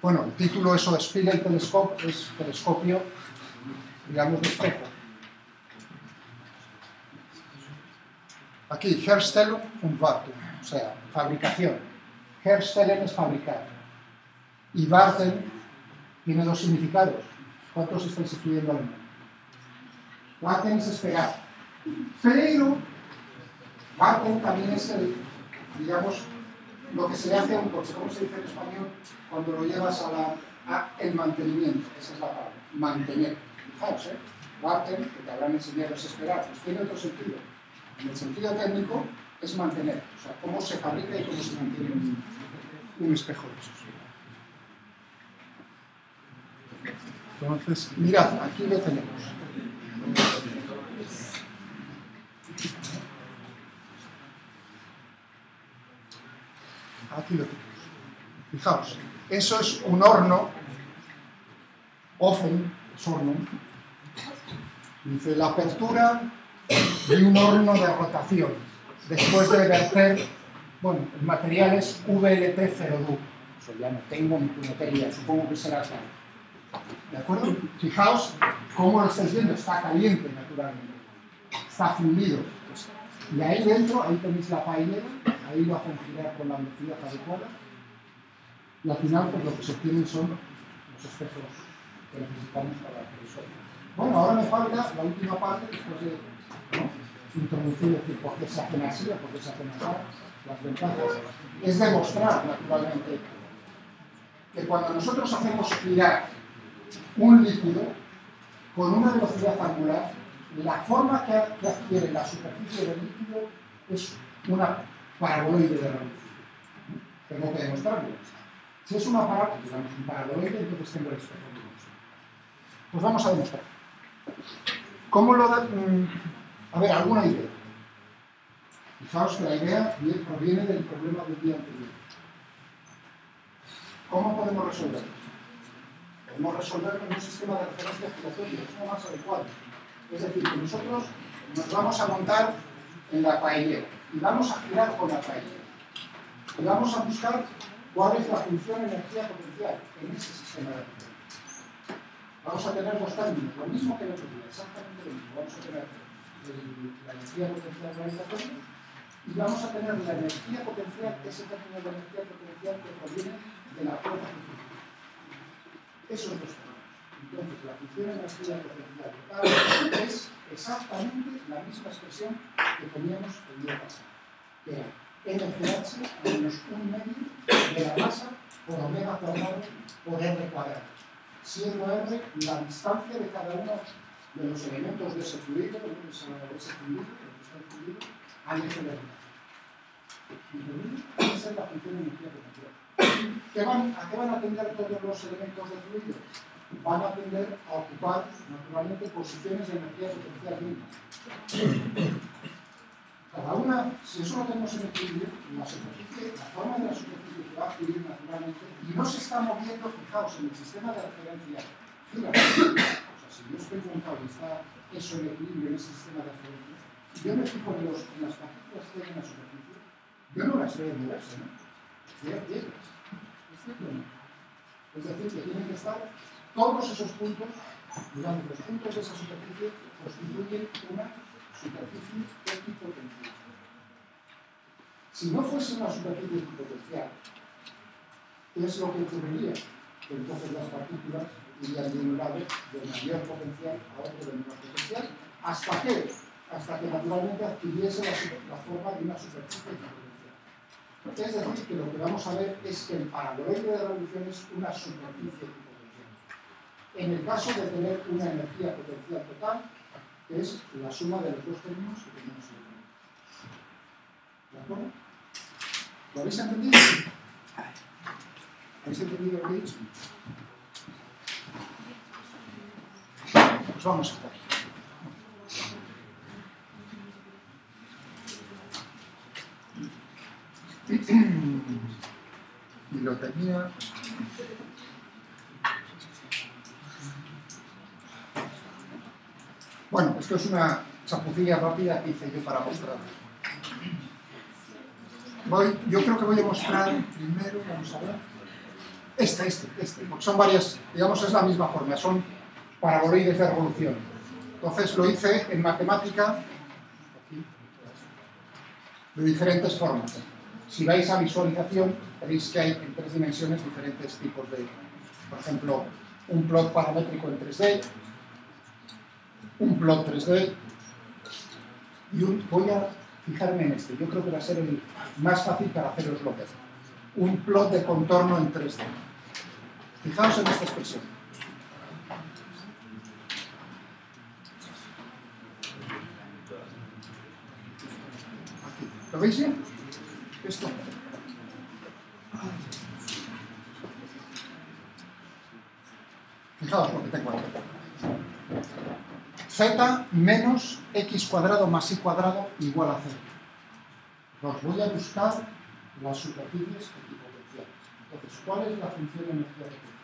Bueno, el título eso de Spiegelteleskop es telescopio, digamos, de espejo. Aquí, Herstellung und Wartung, o sea, fabricación. Herstellen es fabricar. Y Warten tiene dos significados. ¿Cuántos estáis estudiando alemán? Warten es esperar. Pero Warten también es el, digamos, lo que se le hace a un coche. ¿Cómo se dice en español cuando lo llevas a el mantenimiento? Esa es la palabra, mantener. Fijaos, Warten, que te habrán enseñado es esperar, pues tiene otro sentido. En el sentido técnico es mantener, o sea, cómo se fabrica y cómo se mantiene un espejo de esos. Entonces, mirad, aquí lo tenemos. Aquí lo tenemos. Fijaos, eso es un horno, ofen, es horno. Dice la apertura de un horno de rotación, después de verter, bueno, el material es VLT02. Eso ya no tengo ni puñetería, supongo que será tal. ¿De acuerdo? Fijaos cómo lo estáis viendo, está caliente naturalmente, está fundido. Y ahí dentro, ahí tenéis la paellera, ahí lo hacen girar con la velocidad adecuada. Y al final, pues lo que se obtienen son los espejos que necesitamos para hacer eso. Bueno, ahora me falta la última parte, después de introducir, decir, por qué se hacen así o por qué se hacen así, las ventajas. Es demostrar, naturalmente, que cuando nosotros hacemos girar un líquido con una velocidad angular, la forma que adquiere la superficie del líquido es una paraboloide de reducción. Tengo que demostrarlo. Si es una paraboloide, digamos, un paraboloide, entonces tengo el espejo de luz. Pues vamos a demostrar. ¿Cómo lo da? A ver, alguna idea. Fijaos que la idea proviene del problema del día anterior. ¿Cómo podemos resolverlo? podemos resolverlo en un sistema de referencia giratorio, es lo más adecuado. Es decir, que nosotros nos vamos a montar en la paellera y vamos a girar con la paellera. Y vamos a buscar cuál es la función energía potencial en ese sistema de referencia. Vamos a tener dos términos, lo mismo que el otro día, exactamente lo mismo. Vamos a tener la energía potencial gravitatoria y vamos a tener la energía potencial, ese término de energía potencial que proviene de la fuerza centrífuga. Esos dos términos. Entonces, la función energía potencial total es exactamente la misma expresión que teníamos el día pasado, que era NGH a menos 1/2 de la masa por omega cuadrado por R cuadrado, siendo R la distancia de cada uno de los elementos de ese fluido, al eje vertical. Esa es la función de energía potencial. ¿A qué van a tender todos los elementos del fluido? Van a tender a ocupar, naturalmente, posiciones de energía potencial misma. Cada una, si eso lo tenemos en equilibrio, la forma de la superficie que va a fluir naturalmente, y no se está moviendo, fijaos, en el sistema de referencia gira. O sea, si yo estoy montado y está eso en equilibrio en ese sistema de referencia, si yo me fijo en las partículas que hay en la superficie, yo no las veo moverse, ¿no? Veo piedras. ¿Es cierto o no? Es decir, que tienen que estar todos esos puntos, digamos, los puntos de esa superficie constituyen una superficie equipotencial. Si no fuese una superficie equipotencial, ¿qué es lo que ocurriría? Que entonces las partículas irían de un lado de mayor potencial a otro de menor potencial, hasta que naturalmente adquiriese la forma de una superficie equipotencial. Es decir, que lo que vamos a ver es que el paraboloide de revolución es una superficie equipotencial. En el caso de tener una energía potencial total, que es la suma de los dos términos que tenemos en el momento. ¿De acuerdo? ¿Lo habéis entendido? ¿Habéis entendido lo que he dicho? Pues vamos a ver. Y lo tenía... Bueno, esto es una chapucilla rápida que hice yo para mostrar. Yo creo que voy a mostrar primero, vamos a ver, este, porque son varias, digamos, es la misma forma, son paraboloides de revolución. Entonces lo hice en matemática de diferentes formas. Si vais a visualización, veréis que hay en 3 dimensiones diferentes tipos de, por ejemplo, un plot paramétrico en 3D, un plot 3D, y voy a fijarme en este, yo creo que va a ser el más fácil para haceroslo ver. Un plot de contorno en 3D. Fijaos en esta expresión. Aquí. ¿Lo veis bien? Esto. Fijaos lo que tengo aquí. Z menos x cuadrado más y cuadrado igual a 0. Os voy a buscar las superficies equipotenciales. Entonces, ¿cuál es la función de energía potencial?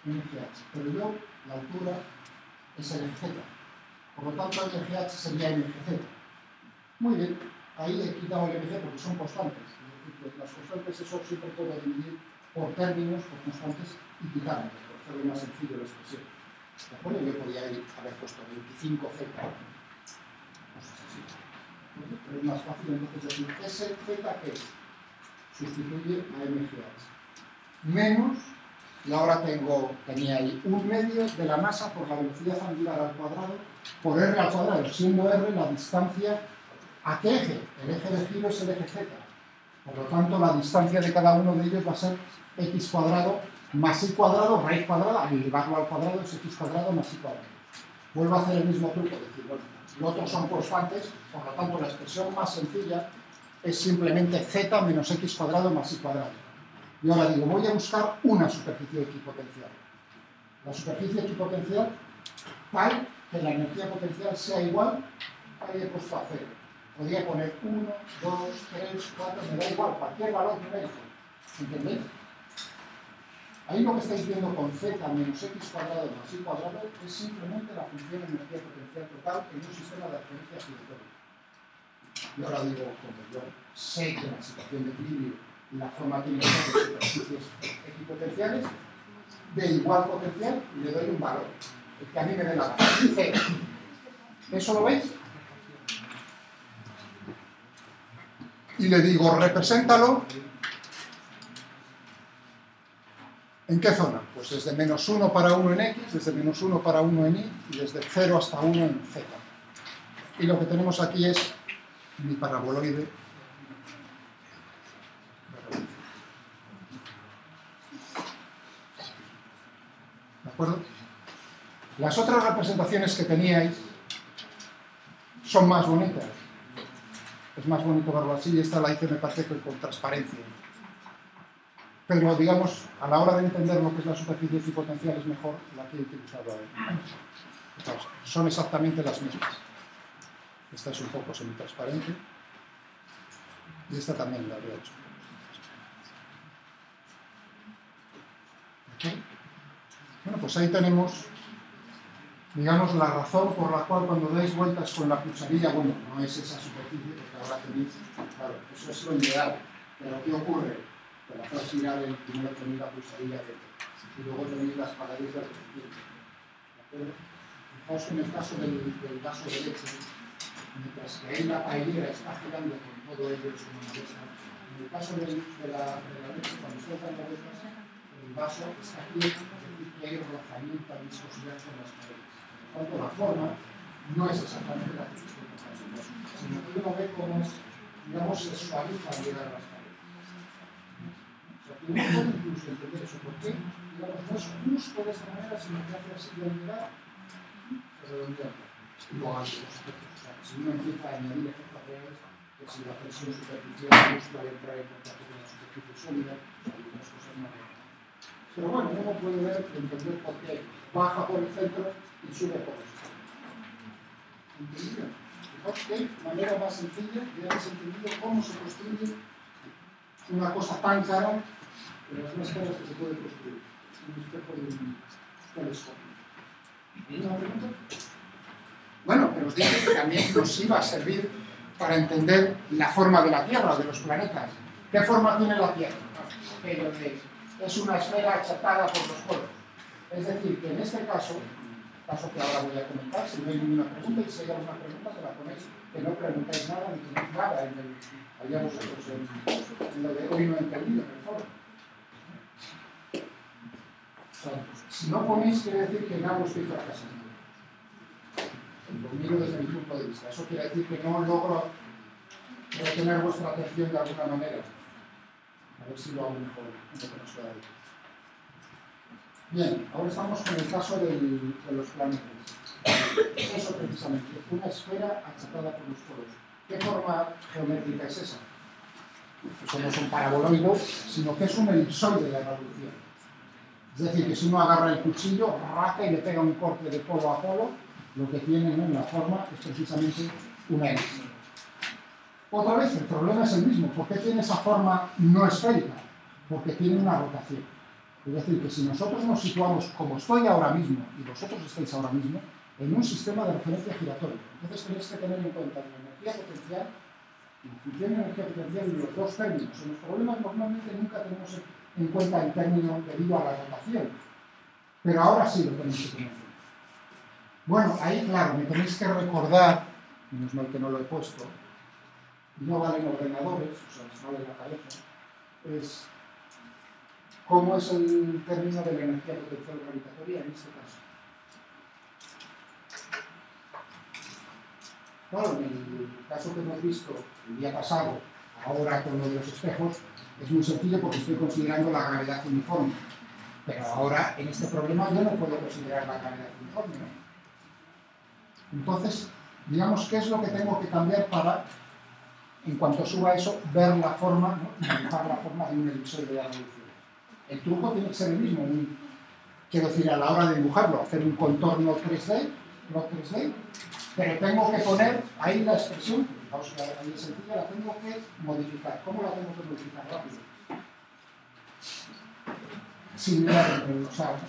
NGH. Pero yo, la altura es el Z. Por lo tanto, NGH sería NGZ. Muy bien, ahí he quitado el NG porque son constantes. Es decir, que las constantes eso siempre puedo dividir por términos, por constantes, y quitarlas, por hacerlo más sencillo la expresión. ¿De acuerdo? Yo podría haber puesto 25Z. Cosas así. Pero es más fácil entonces decir, ese Z que es, sustituye a MGH. Menos, y ahora tenía ahí 1/2 de la masa por la velocidad angular al cuadrado, por R al cuadrado, siendo R la distancia a qué eje. El eje de giro es el eje Z. Por lo tanto, la distancia de cada uno de ellos va a ser x cuadrado más y cuadrado, raíz cuadrada, al elevarlo al cuadrado es x cuadrado más y cuadrado. Vuelvo a hacer el mismo truco, es decir, bueno, los otros son constantes, por lo tanto la expresión más sencilla es simplemente z menos x cuadrado más y cuadrado. Y ahora digo, voy a buscar una superficie equipotencial. La superficie equipotencial tal que la energía potencial sea igual, ahí he puesto a 0. Podría poner 1, 2, 3, 4, me da igual, cualquier valor numérico. ¿Entendéis? Ahí lo que estáis viendo con z menos x cuadrado más y cuadrado es simplemente la función de energía potencial total en un sistema de referencia giratoria. Y ahora digo, como yo sé que en la situación de equilibrio la forma tiene superficies equipotenciales de igual potencial y le doy un valor, el que a mí me dé la gana, c. ¿Eso lo veis? Y le digo, represéntalo. ¿En qué zona? Pues desde menos 1 para 1 en x, desde menos 1 para 1 en y, y desde 0 hasta 1 en z. Y lo que tenemos aquí es mi paraboloide. ¿De acuerdo? Las otras representaciones que teníais son más bonitas. Es más bonito verlo así, y esta la hice, me parece, que con transparencia. Pero, digamos, a la hora de entender lo que es la superficie equipotencial es mejor la que he utilizado ahora. Entonces, son exactamente las mismas. Esta es un poco semitransparente y esta también la habría hecho. ¿Okay? Bueno, pues ahí tenemos, digamos, la razón por la cual cuando dais vueltas con la cucharilla, bueno, no es esa superficie, porque ahora tenéis, claro, eso es lo ideal. Pero ¿qué ocurre? Que la hacéis girar el primero tenéis la cucharilla dentro y luego tenéis las paredes de repetición. ¿De acuerdo? Fijaos que en el caso del vaso de leche, mientras que ahí la paellera está girando con todo ello es una mesa, en el caso de la leche, cuando se dan vueltas, el vaso está quieto, es decir, que hay rozamiento y viscosidad con las paredes. Por tanto, la forma no es exactamente la que se está pasando, sino que uno ve cómo es, digamos, se suaviza al llegar a las paredes. O sea, que uno puede incluso entender eso, porque, digamos, no es justo de esta manera, sino que hace así de unidad, se redondea. Y luego hay los efectos. O sea, que si uno empieza a añadir efectos reales, que si la presión superficial justo al entrar en contacto con la superficie sólida, pues hay unas cosas más reales. Pero bueno, uno puede ver, entender por qué baja por el centro y sube por los extremos. ¿Entendido? Fijaos que manera más sencilla de haber entendido cómo se construye una cosa tan cara, de las más caras que se puede construir. Un espejo de un telescopio. ¿Alguna pregunta? Bueno, pero os dije que también nos iba a servir para entender la forma de la Tierra, de los planetas. ¿Qué forma tiene la Tierra? Aquello de es una esfera achatada por los polos. Es decir, que en este caso que ahora voy a comentar, si no hay ninguna pregunta, y si hay alguna pregunta, se la ponéis, que no preguntáis nada, ni tenéis nada allá vosotros en lo de hoy no he entendido, en el foro. O sea, si no ponéis, quiere decir que no estoy fracasando. Lo miro desde mi punto de vista. Eso quiere decir que no logro retener vuestra atención de alguna manera. A ver si lo hago mejor en lo que nos queda ahí. Bien, ahora estamos con el caso de los planetas. Es eso precisamente, una esfera achatada por los polos. ¿Qué forma geométrica es esa? Eso no es un paraboloide, sino que es un elipsoide de la revolución. Es decir, que si uno agarra el cuchillo, rasca y le pega un corte de polo a polo, lo que tiene en la forma es precisamente una elipse. Otra vez, el problema es el mismo. ¿Por qué tiene esa forma no esférica? Porque tiene una rotación. Es decir, que si nosotros nos situamos como estoy ahora mismo y vosotros estáis ahora mismo, en un sistema de referencia giratoria, entonces tenéis que tener en cuenta la energía potencial, la función de energía potencial y los dos términos. En los problemas normalmente nunca tenemos en cuenta el término debido a la rotación, pero ahora sí lo tenéis que tener en cuenta. Bueno, ahí claro, me tenéis que recordar, menos mal que no lo he puesto, no valen ordenadores, o sea, les vale la cabeza, es cómo es el término de la energía potencial gravitatoria en este caso. Claro, en el caso que hemos visto el día pasado, ahora con lo de los espejos, es muy sencillo porque estoy considerando la gravedad uniforme. Pero ahora, en este problema, yo no puedo considerar la gravedad uniforme, ¿no? Entonces, digamos, ¿qué es lo que tengo que cambiar para, en cuanto suba eso, ver la forma, ¿no? Dibujar la forma de un elipsoide de la revolución? El truco tiene que ser el mismo. Quiero decir, a la hora de dibujarlo, hacer un contorno 3D, pero tengo que poner ahí la expresión, fijaos que ahí es sencilla, la tengo que modificar. ¿Cómo la tengo que modificar? Rápido. sin mirar el o sea,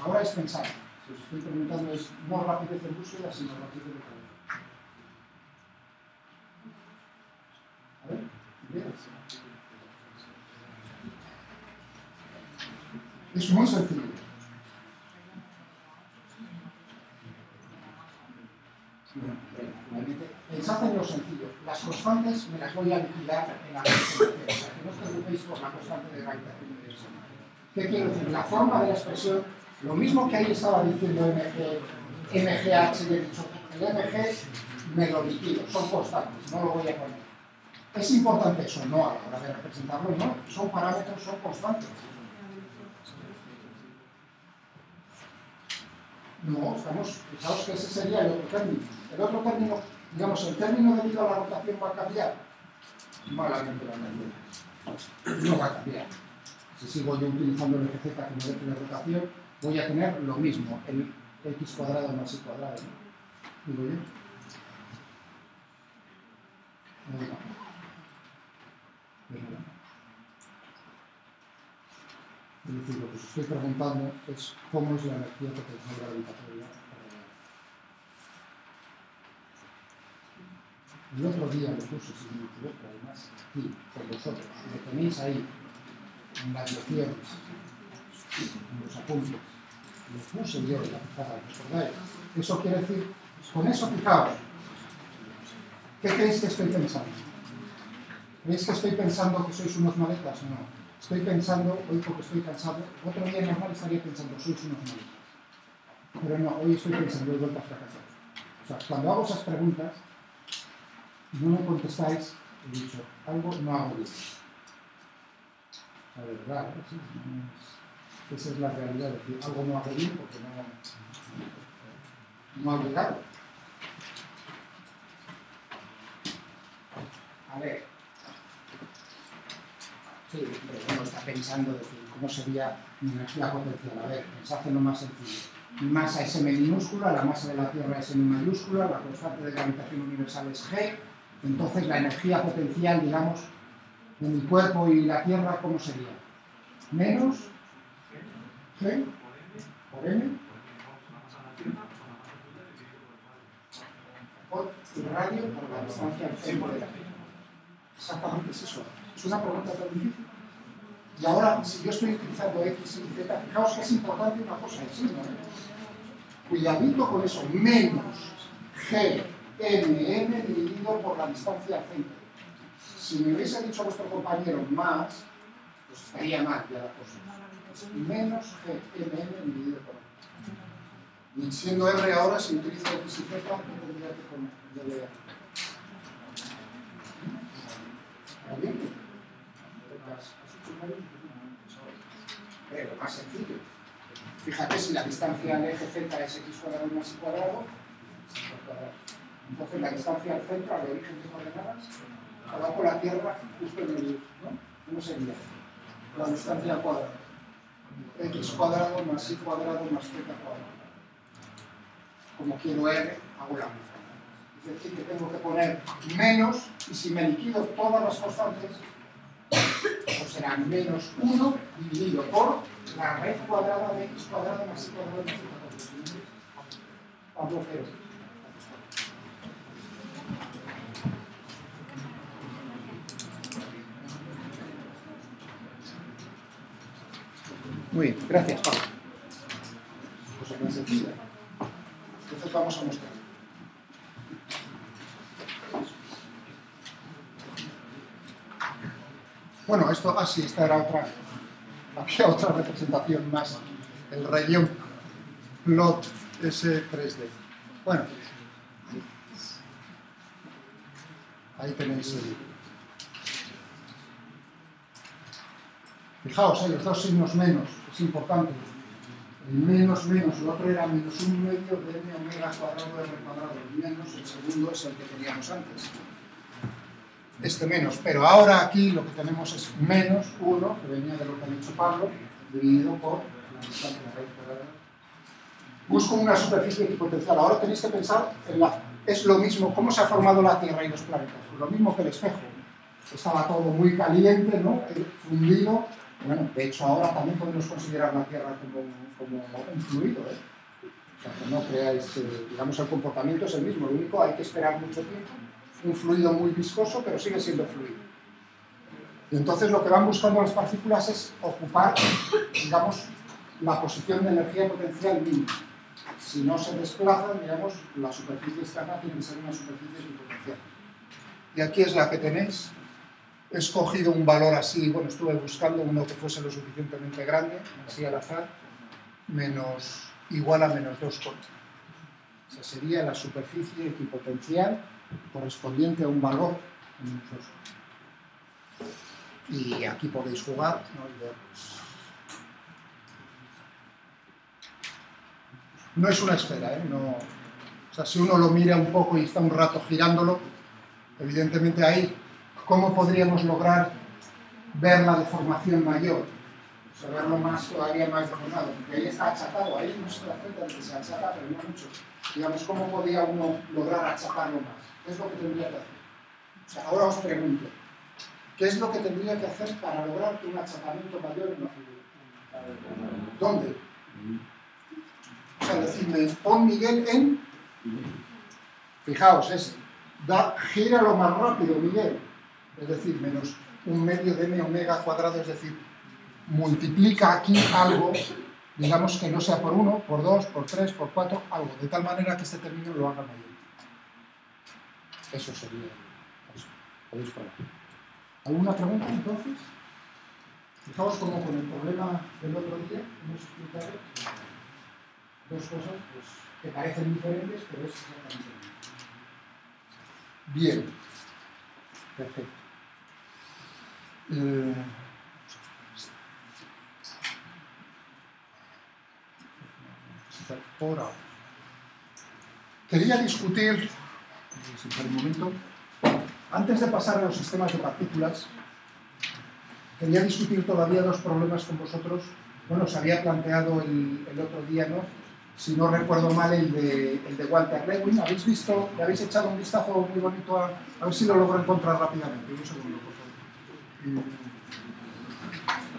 ahora es pensar. Si os estoy preguntando es no rapidez de búsqueda, sino rapidez de cabeza. A ver, ¿bien? Es muy sencillo. Pensad en lo sencillo. Las constantes me las voy a liquidar en la representación. O sea, que no os preocupéis por la constante de gravitación universal. ¿Qué quiero decir? La forma de la expresión, lo mismo que ahí estaba diciendo MGH, y he dicho, el MG me lo liquido, son constantes, no lo voy a poner. ¿Es importante eso? No, a la hora de representarlo, no. Son parámetros, son constantes. No, fijaos que ese sería el otro término. El otro término, digamos, el término debido a la rotación va a cambiar. Malamente va a cambiar. No va a cambiar. Si sigo yo utilizando el FZ como eje de rotación, voy a tener lo mismo, el x cuadrado más y cuadrado, ¿no? Digo yo. No digo. Es decir, lo que os estoy preguntando es cómo es la energía potencial gravitatoria. El otro día lo puse, si me equivoco, además, aquí, con vosotros. Lo tenéis ahí, en las lecciones, en los apuntes. Lo puse yo en la pizarra, ¿recordáis? Eso quiere decir, con eso fijaos, ¿qué creéis que estoy pensando? ¿Creéis que estoy pensando que sois unos maletas? No. Estoy pensando, hoy porque estoy cansado, otro día normal estaría pensando, sois unos maletas. Pero no, hoy estoy pensando, he vuelto a fracasar. O sea, cuando hago esas preguntas, no me contestáis, he dicho, algo no hago bien. La verdad, ¿eh? Sí, no es, esa es la realidad, es decir, algo no hago bien porque no hago llegado. A ver. Sí, pero uno está pensando decir, cómo sería mi energía potencial. A ver, pensad en lo más sencillo. Mi masa es m minúscula, la masa de la Tierra es m mayúscula, la constante de gravitación universal es g. Entonces la energía potencial, digamos, de mi cuerpo y la Tierra, ¿cómo sería? Menos g por m por el radio por la distancia al centro de la Tierra. Exactamente es eso. Es una pregunta tan difícil. Y ahora, si yo estoy utilizando X y Z, fijaos que es importante una cosa, ¿sí? ¿No? Cuidadito con eso, menos G, M dividido por la distancia al centro. Si me hubiese dicho vuestro compañero más, pues estaría mal ya la cosa. Es menos G, M dividido por R. Y siendo R ahora, si utilizo X y Z, ¿qué tendría que poner? ¿Está bien? Pero más sencillo. Fíjate, si la distancia al eje Z es x cuadrado más y cuadrado, entonces la distancia al centro, al origen de coordenadas, abajo la Tierra, justo en el, ¿no? ¿Cómo sería? La distancia al cuadrado. X cuadrado más y cuadrado más z cuadrado. Como quiero R, hago la mitad. Es decir, que tengo que poner menos, y si me liquido todas las constantes, pues será menos 1 dividido por la raíz cuadrada de x cuadrado más y cuadrado más z cuadrado. Pablo cero. Muy bien, gracias, Pablo. Cosa más sencilla. Entonces vamos a mostrar. Bueno, esto, sí, esta era otra, había otra representación más, el relleno plot S3D. Bueno, ahí tenéis el... Fijaos, los dos signos menos, es importante. El menos, el otro era menos 1/2 de m omega cuadrado de r cuadrado. El menos, el segundo es el que teníamos antes. Este menos, pero ahora aquí lo que tenemos es menos 1, que venía de lo que ha dicho Pablo, dividido por la distancia de la raíz cuadrada. Busco una superficie equipotencial. Ahora tenéis que pensar en es lo mismo, ¿cómo se ha formado la Tierra y los planetas? Pues lo mismo que el espejo. Estaba todo muy caliente, ¿no? Fundido, Bueno, de hecho ahora también podemos considerar la Tierra como un fluido, ¿eh? O sea, que no creáis que, digamos, el comportamiento es el mismo, lo único hay que esperar mucho tiempo, un fluido muy viscoso, pero sigue siendo fluido. Y entonces lo que van buscando las partículas es ocupar, digamos, la posición de energía potencial mínima. Si no se desplazan, digamos, la superficie externa tiene que ser una superficie equipotencial. Y aquí es la que tenéis. He escogido un valor así, bueno, estuve buscando uno que fuese lo suficientemente grande, así al azar, igual a menos 2,8. O sea, sería la superficie equipotencial correspondiente a un valor menos 2,8. Y aquí podéis jugar, ¿no? Y ver, pues, no es una esfera, ¿eh? No, o sea, si uno lo mira un poco y está un rato girándolo, evidentemente ahí, ¿cómo podríamos lograr ver la deformación mayor? O sea, verlo todavía más deformado, porque ahí está achatado, ahí no se da cuenta de que se achata, pero no mucho. Digamos, ¿cómo podría uno lograr achatarlo más? ¿Qué es lo que tendría que hacer? O sea, ahora os pregunto, ¿qué es lo que tendría que hacer para lograr un achatamiento mayor en la figura? ¿Dónde? O sea, decidme, pon Miguel en... Fijaos, gíralo más rápido, Miguel. Es decir, menos un medio de m omega cuadrado, es decir, multiplica aquí algo, digamos que no sea por 1, por 2, por 3, por 4, algo, de tal manera que este término lo haga mayor. Eso sería eso. Podéis probar. ¿Alguna pregunta, entonces? Fijaos como con el problema del otro día hemos explicado dos cosas pues, que parecen diferentes, pero es exactamente lo mismo. Bien. Perfecto. Por ahora. Quería discutir, por el momento, antes de pasar a los sistemas de partículas, quería discutir todavía dos problemas con vosotros. Bueno, os había planteado el otro día, ¿no? Si no recuerdo mal, el de Walter Lewin. ¿Habéis visto? ¿Le habéis echado un vistazo muy bonito a ver si lo logro encontrar rápidamente? Un segundo, por favor.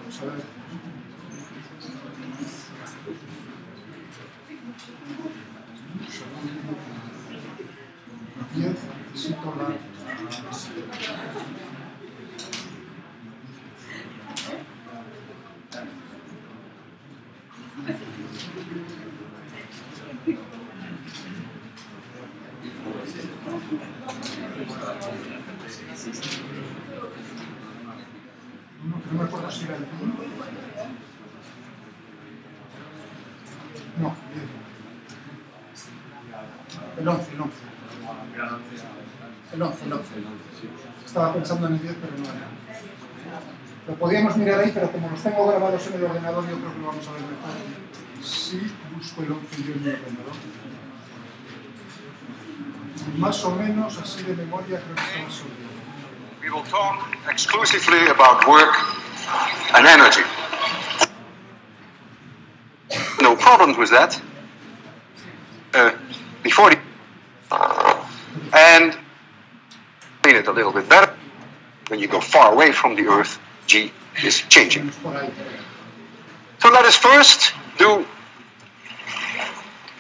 Vamos a ver. Necesito la... No me acuerdo si era el 1. No, el 11. El 11. Estaba pensando en el 10, pero no era. Lo podíamos mirar ahí, pero como los tengo grabados en el ordenador, yo creo que lo vamos a ver mejor. Sí, busco el 11 yo en mi ordenador. Más o menos, así de memoria, creo que estaba sobre. We will talk exclusively about work and energy. No problems with that. And clean it a little bit better. When you go far away from the Earth, G is changing. So let us first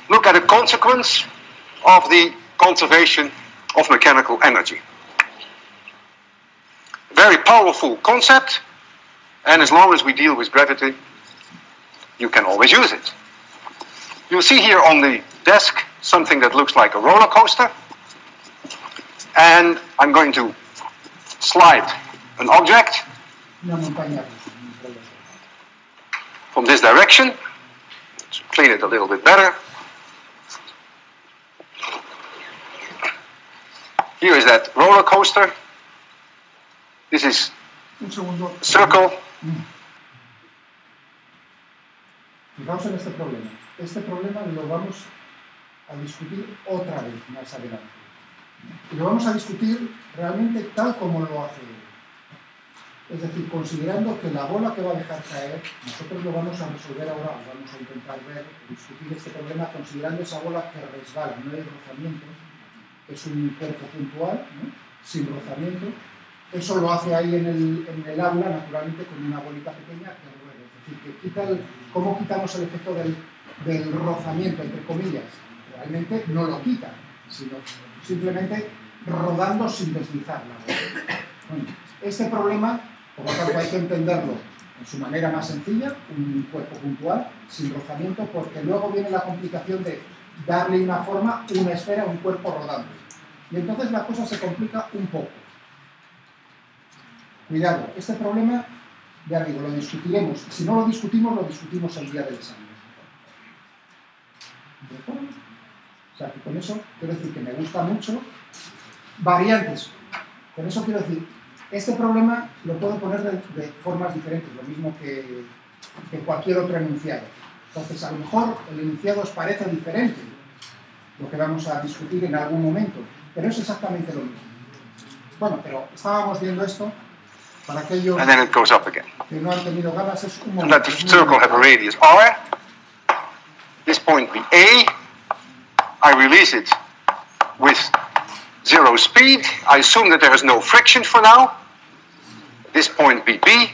look at the consequence of the conservation of mechanical energy. Very powerful concept, and as long as we deal with gravity, you can always use it. You'll see here on the desk something that looks like a roller coaster, and I'm going to slide an object from this direction. Let's clean it a little bit better. Here is that roller coaster. This is a circle. Fijaos en este problema. Este problema lo vamos a discutir otra vez más adelante. Y lo vamos a discutir realmente tal como lo hace él. Es decir, considerando que la bola que va a dejar caer, nosotros lo vamos a resolver ahora, vamos a intentar discutir este problema considerando esa bola que resbala, no hay rozamiento, es un cuerpo puntual, ¿no? Sin rozamiento, eso lo hace ahí en el aula, naturalmente, con una bolita pequeña que ruede. Es decir, que quita ¿cómo quitamos el efecto del rozamiento, entre comillas? Realmente no lo quita, sino simplemente rodando sin deslizar la bola. Bueno, este problema, por lo tanto, hay que entenderlo en su manera más sencilla, un cuerpo puntual, sin rozamiento, porque luego viene la complicación de darle una forma, una esfera, un cuerpo rodante. Y entonces la cosa se complica un poco. Cuidado, este problema, ya digo, lo discutiremos. Si no lo discutimos el día del examen. ¿De acuerdo? O sea, que con eso quiero decir que me gusta mucho. Variantes. Con eso quiero decir, este problema lo puedo poner de formas diferentes, lo mismo que cualquier otro enunciado. Entonces, a lo mejor el enunciado os parece diferente, lo que vamos a discutir en algún momento, pero es exactamente lo mismo. Bueno, pero estábamos viendo esto, para aquellos And then it goes up again. que no han tenido ganas, es un Let momento. the circle have a radius r. This point be A. I release it with 0 speed. I assume that there is no friction for now. This point be B.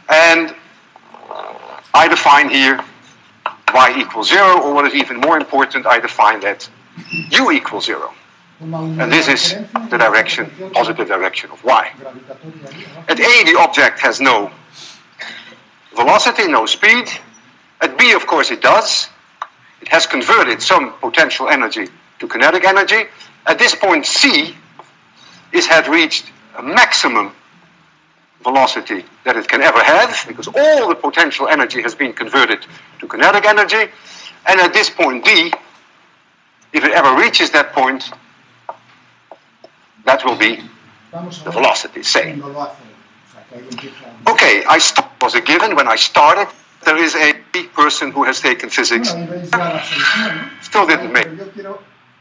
And I define here y equals 0, or what is even more important, I define that u equals 0. And this is the direction, positive direction of y. At A, the object has no velocity, no speed. At B, of course, it does. It has converted some potential energy to kinetic energy. At this point, C had reached a maximum velocity that it can ever have, because all the potential energy has been converted to kinetic energy. And at this point, D, if it ever reaches that point, that will be the velocity, say. Okay, was a given when I started. There is a person who has taken physics. Still didn't make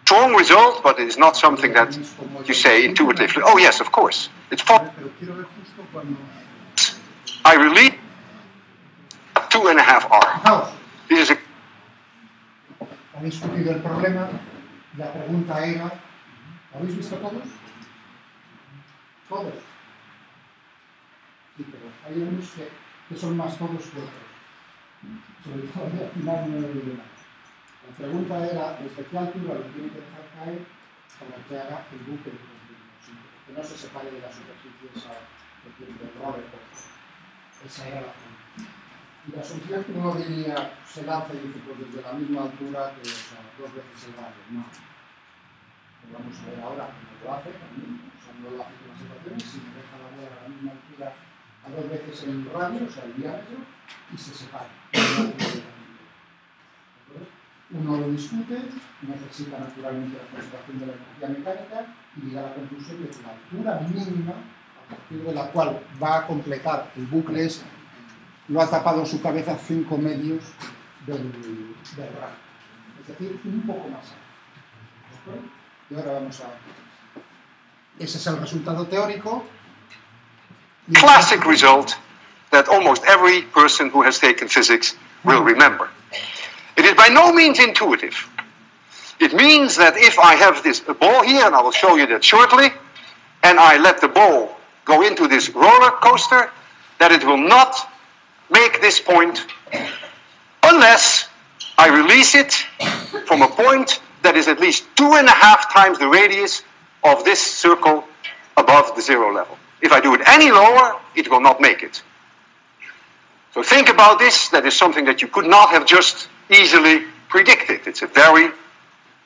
strong result, but it is not something that you say intuitively. Oh yes, of course. It's I release 2.5 R. This is a ¿Habéis discutido el problema? La pregunta era, ¿habéis visto todos? Todos. Sí, pero hay unos que son más todos que otros. Sobre todo al final no he oído nada. La pregunta era, ¿desde qué altura lo tiene que dejar caer para que haga el bucle de construcción? Que no se separe de la superficie esa que tiene el roller coaster. Esa era la pregunta. Y la solución que uno diría, se lanza y dice, pues desde la misma altura que, o sea, 2 veces el radio. No. Pero vamos a ver ahora cómo lo hace también. O sea, no lo hace con las ecuaciones, sino deja la bola a la misma altura a 2 veces el radio, o sea, el diámetro, y se separa. Uno lo discute, necesita naturalmente la conservación de la energía mecánica y llega a la conclusión de que la altura mínima a partir de la cual va a completar el bucle ese, lo ha tapado en su cabeza 5 medios del rango. Es decir, un poco más alto. Y ahora vamos a... Ese es el resultado teórico. Classic result that almost every person who has taken physics will remember. It is by no means intuitive. It means that if I have this ball here, and I will show you that shortly, and I let the ball go into this roller coaster, that it will not make this point unless I release it from a point that is at least 2.5 times the radius of this circle above the 0 level. If I do it any lower, it will not make it. So think about this. That is something that you could not have just easily predicted. It's a very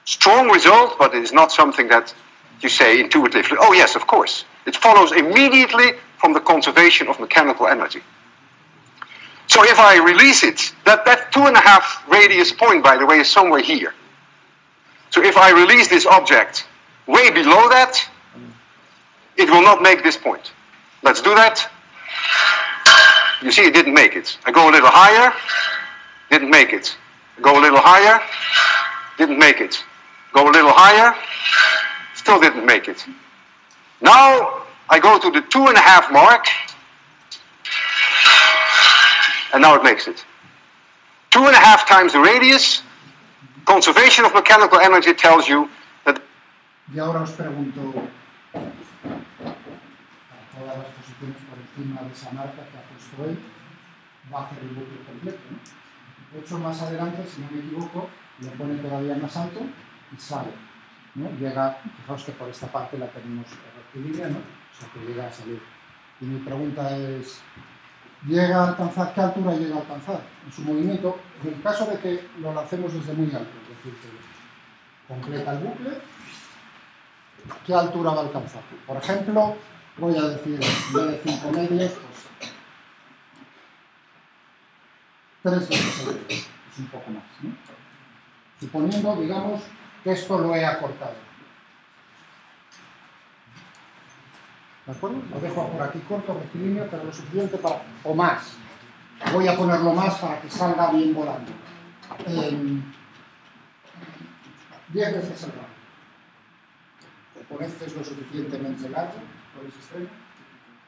strong result, but it is not something that you say intuitively, oh yes, of course. It follows immediately from the conservation of mechanical energy. So if I release it, that 2.5 radius point, by the way, is somewhere here. So if I release this object way below that, it will not make this point. Let's do that. You see, it didn't make it. I go a little higher, didn't make it. Go a little higher, didn't make it. Go a little higher, still didn't make it. Now I go to the 2.5 mark, and now it makes it. 2.5 times the radius. Conservation of mechanical energy tells you that Y ahora os pregunto, a todas las posiciones por encima de esa marca que ha puesto él, va a hacer el bucle completo, ¿no? De hecho, más adelante, si no me equivoco, lo pone todavía más alto y sale, ¿no? Llega, fijaos que por esta parte la tenemos rectilínea, ¿no? O sea, que llega a salir. Y mi pregunta es, ¿llega a alcanzar? ¿Qué altura llega a alcanzar en su movimiento? En el caso de que lo lancemos desde muy alto, es decir, que completa el bucle, ¿qué altura va a alcanzar? Por ejemplo, voy a decir, en vez de 5 medios, pues 3 veces el bucle, es un poco más, ¿no? Suponiendo, digamos, que esto lo he acortado. ¿De acuerdo? Lo dejo por aquí corto, rectilíneo, pero lo suficiente para... o más. Voy a ponerlo más para que salga bien volando. 10 veces el rango. Poned que es lo suficientemente largo por ese extremo.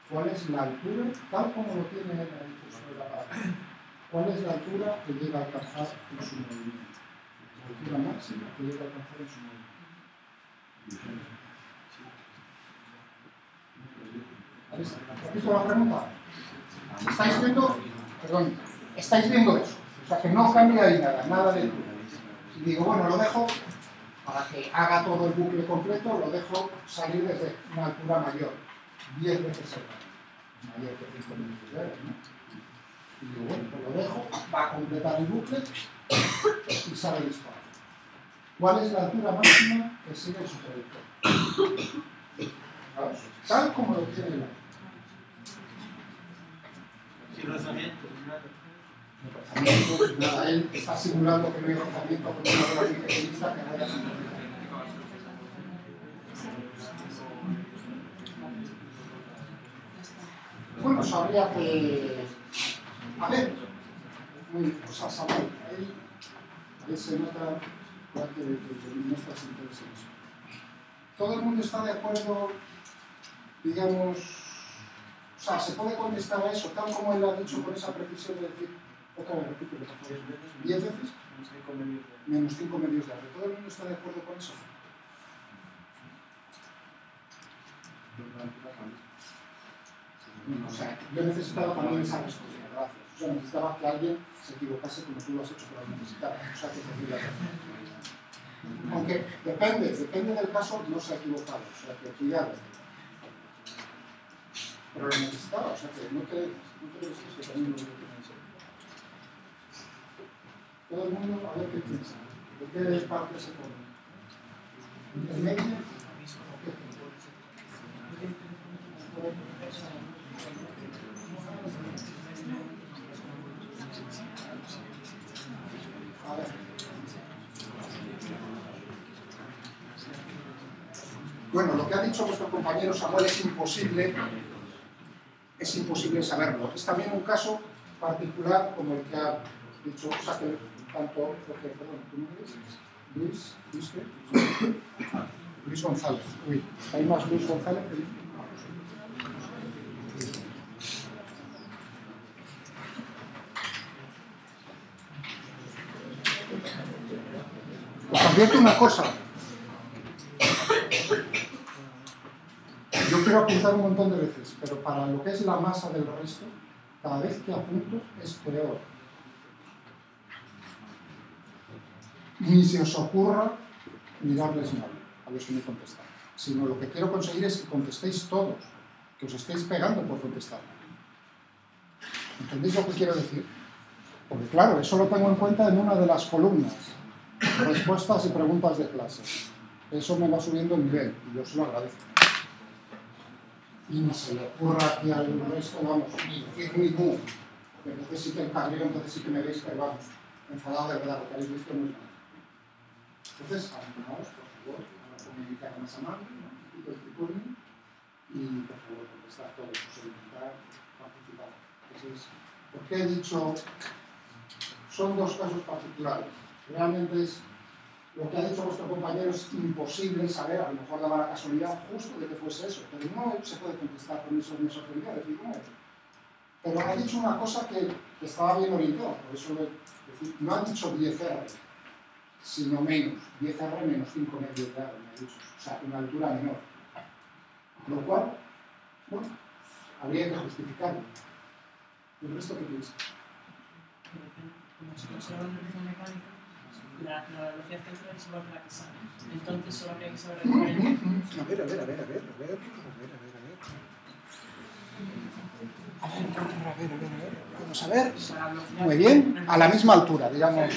¿Cuál es la altura? Tal como lo tiene en el curso de la palabra. ¿Cuál es la altura que llega a alcanzar en su movimiento? La altura máxima que llega a alcanzar en su movimiento. ¿Repito la pregunta? ¿Estáis viendo? Perdón, ¿estáis viendo eso? O sea, que no cambia ahí nada de altura. Y digo, bueno, lo dejo para que haga todo el bucle completo, lo dejo salir desde una altura mayor, 10 veces el rango, mayor que 5 minutos, ¿no? Y digo, bueno, pues lo dejo, va a completar el bucle y sale disparado. ¿Cuál es la altura máxima que sigue en su trayectoria? Tal como lo tiene el aire. Sin rozamiento, nada. Él está simulando que no hay rozamiento con una bola muy pequeñita que vaya a ser. Bueno, sabría que... A ver, o sea, Samuel, ahí se nota que no estás interesado en eso. Todo el mundo está de acuerdo, digamos, o sea, se puede contestar a eso, tal como él ha dicho con esa precisión de decir, otra vez, repítelo, por favor, 10 veces, menos 5 medios de arre. ¿Todo el mundo está de acuerdo con eso? O sea, yo necesitaba también esa respuesta, gracias. O sea, necesitaba que alguien se equivocase como tú lo has hecho, pero lo necesitaba. O sea, que te la razón. Aunque depende del caso, no se ha equivocado. O sea, que cuidado. Pero lo necesitaba, o sea, que no te decís que también lo que tienes. Todo el mundo, a ver qué piensa. ¿De qué parte se pone? ¿Intermedio? A ver. Bueno, lo que ha dicho vuestro compañero Samuel es imposible saberlo. Es también un caso particular como el que ha dicho, o sea, que tanto, porque, perdón, ¿tú no eres? Luis González. Uy, ¿hay más Luis González? Os advierto una cosa. Yo quiero apuntar un montón de veces, pero para lo que es la masa del resto, cada vez que apunto es peor. Ni se os ocurra mirarles mal a los que me contestan, sino lo que quiero conseguir es que contestéis todos, que os estéis pegando por contestar. ¿Entendéis lo que quiero decir? Porque claro, eso lo tengo en cuenta en una de las columnas, respuestas y preguntas de clase. Eso me va subiendo el nivel y yo os lo agradezco. Y ni se le ocurra aquí al resto, vamos, ni decir ni tú, porque entonces sí que el cabreo, entonces sí que me veis, pero vamos, enfadado de verdad, lo que habéis visto muy mal. Entonces, animaos, por favor, a comunicar más amable, ¿no? Y por favor, contestar todos, solicitar, participar. Entonces, ¿por qué he dicho? Son dos casos particulares. Realmente es lo que ha dicho vuestro compañero es imposible saber, a lo mejor daba la casualidad justo de que fuese eso, pero no se puede contestar con eso, me sorprendió decir, no. Pero ha dicho una cosa que estaba bien orientado, por eso no ha dicho 10R, sino menos, 10R menos 5 medios de R. o sea, una altura menor. Lo cual, bueno, habría que justificarlo. ¿El resto qué piensa? Como se conserva la energía mecánica, la velocidad central es igual que la que sale. Entonces solo habría que saber la diferencia. A ver. Vamos a ver. Muy bien, a la misma altura, digamos.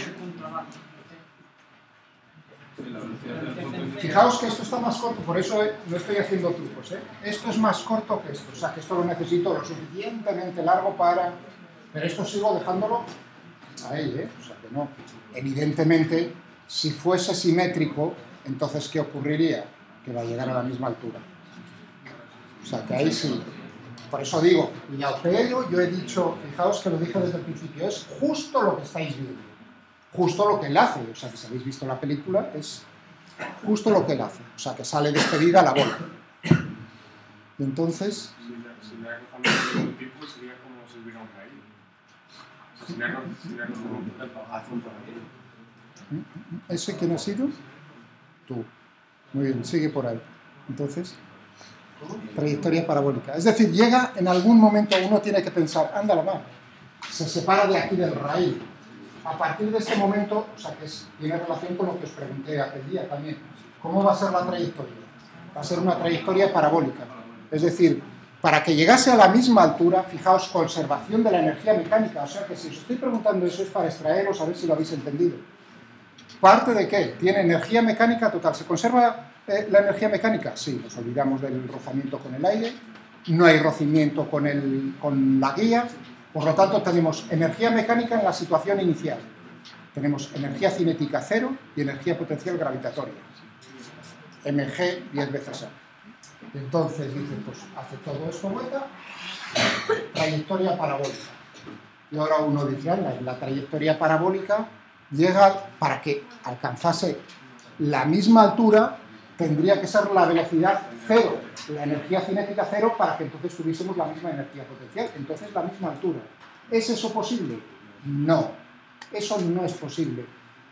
Fijaos que esto está más corto, por eso no estoy haciendo trucos, ¿eh? Esto es más corto que esto, o sea que esto lo necesito lo suficientemente largo para... Pero esto sigo dejándolo ahí, ¿eh? O sea que no. Evidentemente, si fuese simétrico, entonces ¿qué ocurriría? Que va a llegar a la misma altura. O sea que ahí sí. Por eso digo, cuidado, pero yo he dicho, fijaos que lo dije desde el principio, es justo lo que estáis viendo. Justo lo que él hace, o sea, que si habéis visto la película, es justo lo que él hace, o sea, que sale despedida la bola. Y entonces... Si le hago también el tiempo, sería como si hubiera un raíz. Sería como un raíz. ¿Ese quién ha sido? Tú. Muy bien, sigue por ahí. Entonces, trayectoria parabólica. Es decir, llega en algún momento, uno tiene que pensar, anda la mano, se separa de aquí del raíz. A partir de este momento, o sea, que tiene relación con lo que os pregunté aquel día también. ¿Cómo va a ser la trayectoria? Va a ser una trayectoria parabólica. Es decir, para que llegase a la misma altura, fijaos, conservación de la energía mecánica. O sea, que si os estoy preguntando eso es para extraeros, a ver si lo habéis entendido. ¿Parte de qué? Tiene energía mecánica total. ¿Se conserva la energía mecánica? Sí, nos olvidamos del rozamiento con el aire. No hay rozamiento con la guía. Por lo tanto, tenemos energía mecánica en la situación inicial. Tenemos energía cinética 0 y energía potencial gravitatoria. mg 10 veces A. Entonces dice, pues hace todo esto vuelta, trayectoria parabólica. Y ahora uno dice, la trayectoria parabólica llega, para que alcanzase la misma altura, tendría que ser la velocidad 0, la energía cinética 0, para que entonces tuviésemos la misma energía potencial, entonces la misma altura. ¿Es eso posible? No, eso no es posible.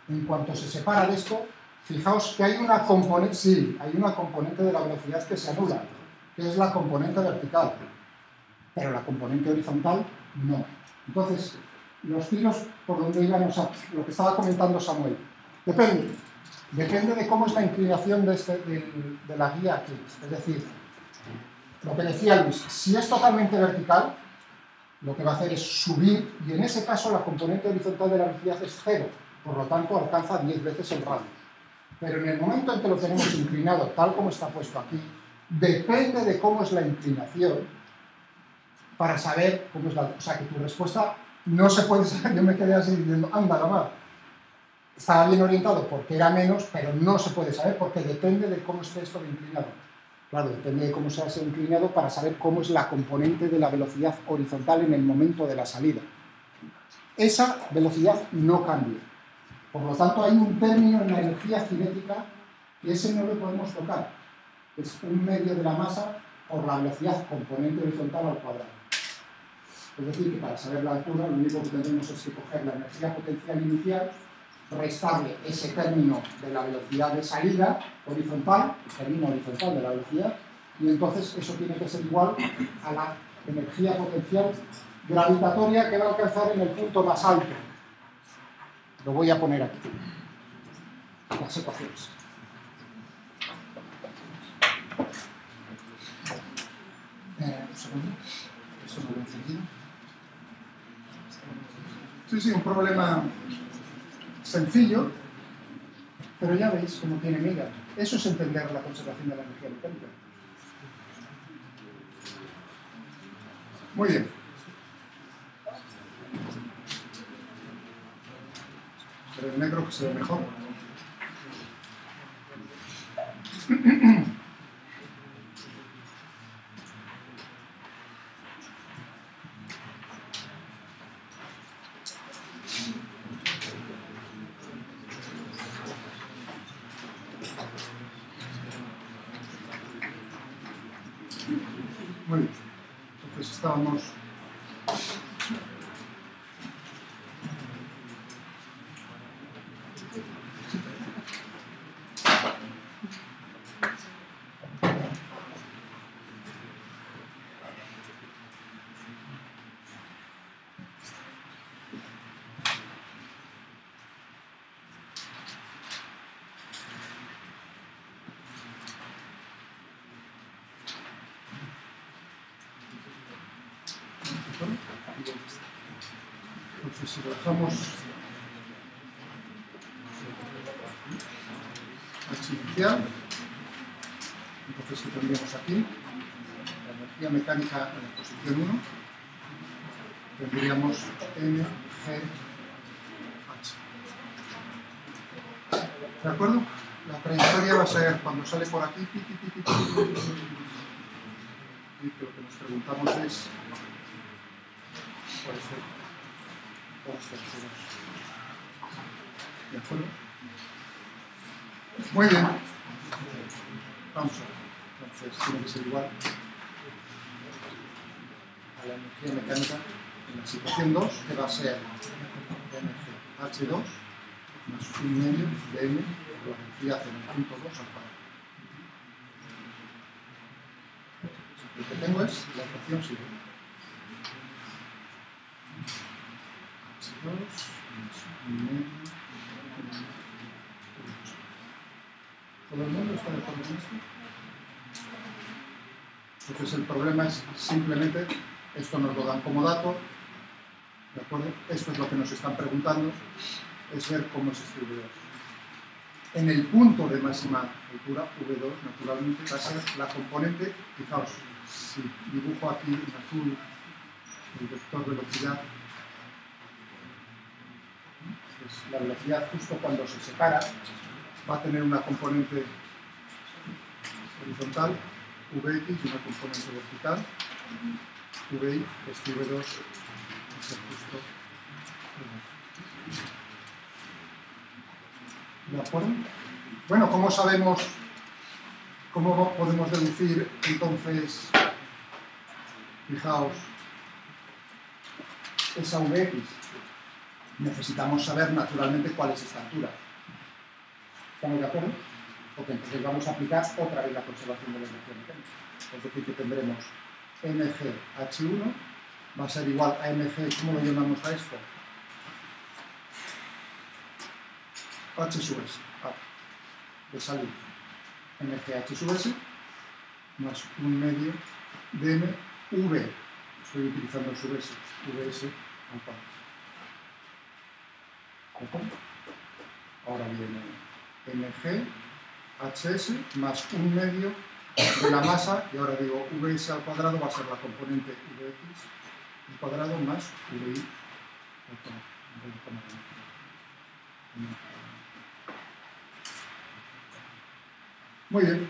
En cuanto se separa de esto, fijaos que hay una componente, sí, hay una componente de la velocidad que se anula, que es la componente vertical, pero la componente horizontal no. Entonces, los tiros por donde iban, o sea, lo que estaba comentando Samuel, depende de cómo es la inclinación de la guía aquí. Es decir, lo que decía Luis, si es totalmente vertical, lo que va a hacer es subir, y en ese caso la componente horizontal de la velocidad es 0, por lo tanto alcanza 10 veces el radio. Pero en el momento en que lo tenemos inclinado, tal como está puesto aquí, depende de cómo es la inclinación para saber cómo es la... O sea, que tu respuesta no se puede saber. Yo me quedé así diciendo, anda la mar. Estaba bien orientado porque era menos, pero no se puede saber porque depende de cómo esté esto de inclinado. Claro, depende de cómo sea ese inclinado para saber cómo es la componente de la velocidad horizontal en el momento de la salida. Esa velocidad no cambia. Por lo tanto, hay un término en la energía cinética que ese no lo podemos tocar. Es un medio de la masa por la velocidad componente horizontal al cuadrado. Es decir, que para saber la altura, lo único que tenemos es que coger la energía potencial inicial, restarle ese término de la velocidad de salida horizontal, el término horizontal de la velocidad, y entonces eso tiene que ser igual a la energía potencial gravitatoria que va a alcanzar en el punto más alto. Lo voy a poner aquí. Las ecuaciones. Un segundo. Esto no lo he encendido. Sí, un problema sencillo, pero ya veis cómo tiene miga. Eso es entender la conservación de la energía mecánica. Muy bien. Pero el negro que se ve mejor. Muy bien. Entonces estábamos... si lo dejamos H inicial, entonces ¿qué tendríamos aquí? La energía mecánica en la posición 1, tendríamos mgh. ¿De acuerdo? La trayectoria va a ser cuando sale por aquí, y lo que nos preguntamos es ¿cuál es el C2? ¿De acuerdo? Muy bien. Vamos a ver. Entonces tiene que ser igual a la energía mecánica en la situación 2, que va a ser mgh2 más 1 medio de m por la velocidad en el punto 2 al cuadrado. Lo que tengo es la ecuación siguiente. H2 más 1 medio. ¿Todo el mundo está de acuerdo con esto? Entonces el problema es simplemente, esto nos lo dan como dato, ¿de acuerdo? Esto es lo que nos están preguntando, es ver cómo es este V2. En el punto de máxima altura, V2, naturalmente, va a ser la componente, fijaos, si dibujo aquí en azul el vector velocidad, pues la velocidad justo cuando se separa va a tener una componente horizontal, Vx, y una componente vertical, Vi, este V2 va a ser justo ¿de acuerdo? Bueno, ¿cómo sabemos, cómo podemos deducir entonces, fijaos, esa Vx? Necesitamos saber naturalmente cuál es esta altura. ¿Estamos de acuerdo? Ok, entonces vamos a aplicar otra vez la conservación de la energía mecánica. Es decir, que tendremos mgh1 va a ser igual a mg, ¿cómo lo llamamos a esto? H sub s, de salida, mgh sub s, más 1 medio de m, v, estoy utilizando sub s, vs al cuadrado. Ahora viene mg, hs, más 1 medio de la masa, y ahora digo vs al cuadrado va a ser la componente vx al cuadrado más vi al cuadrado. Muy bien.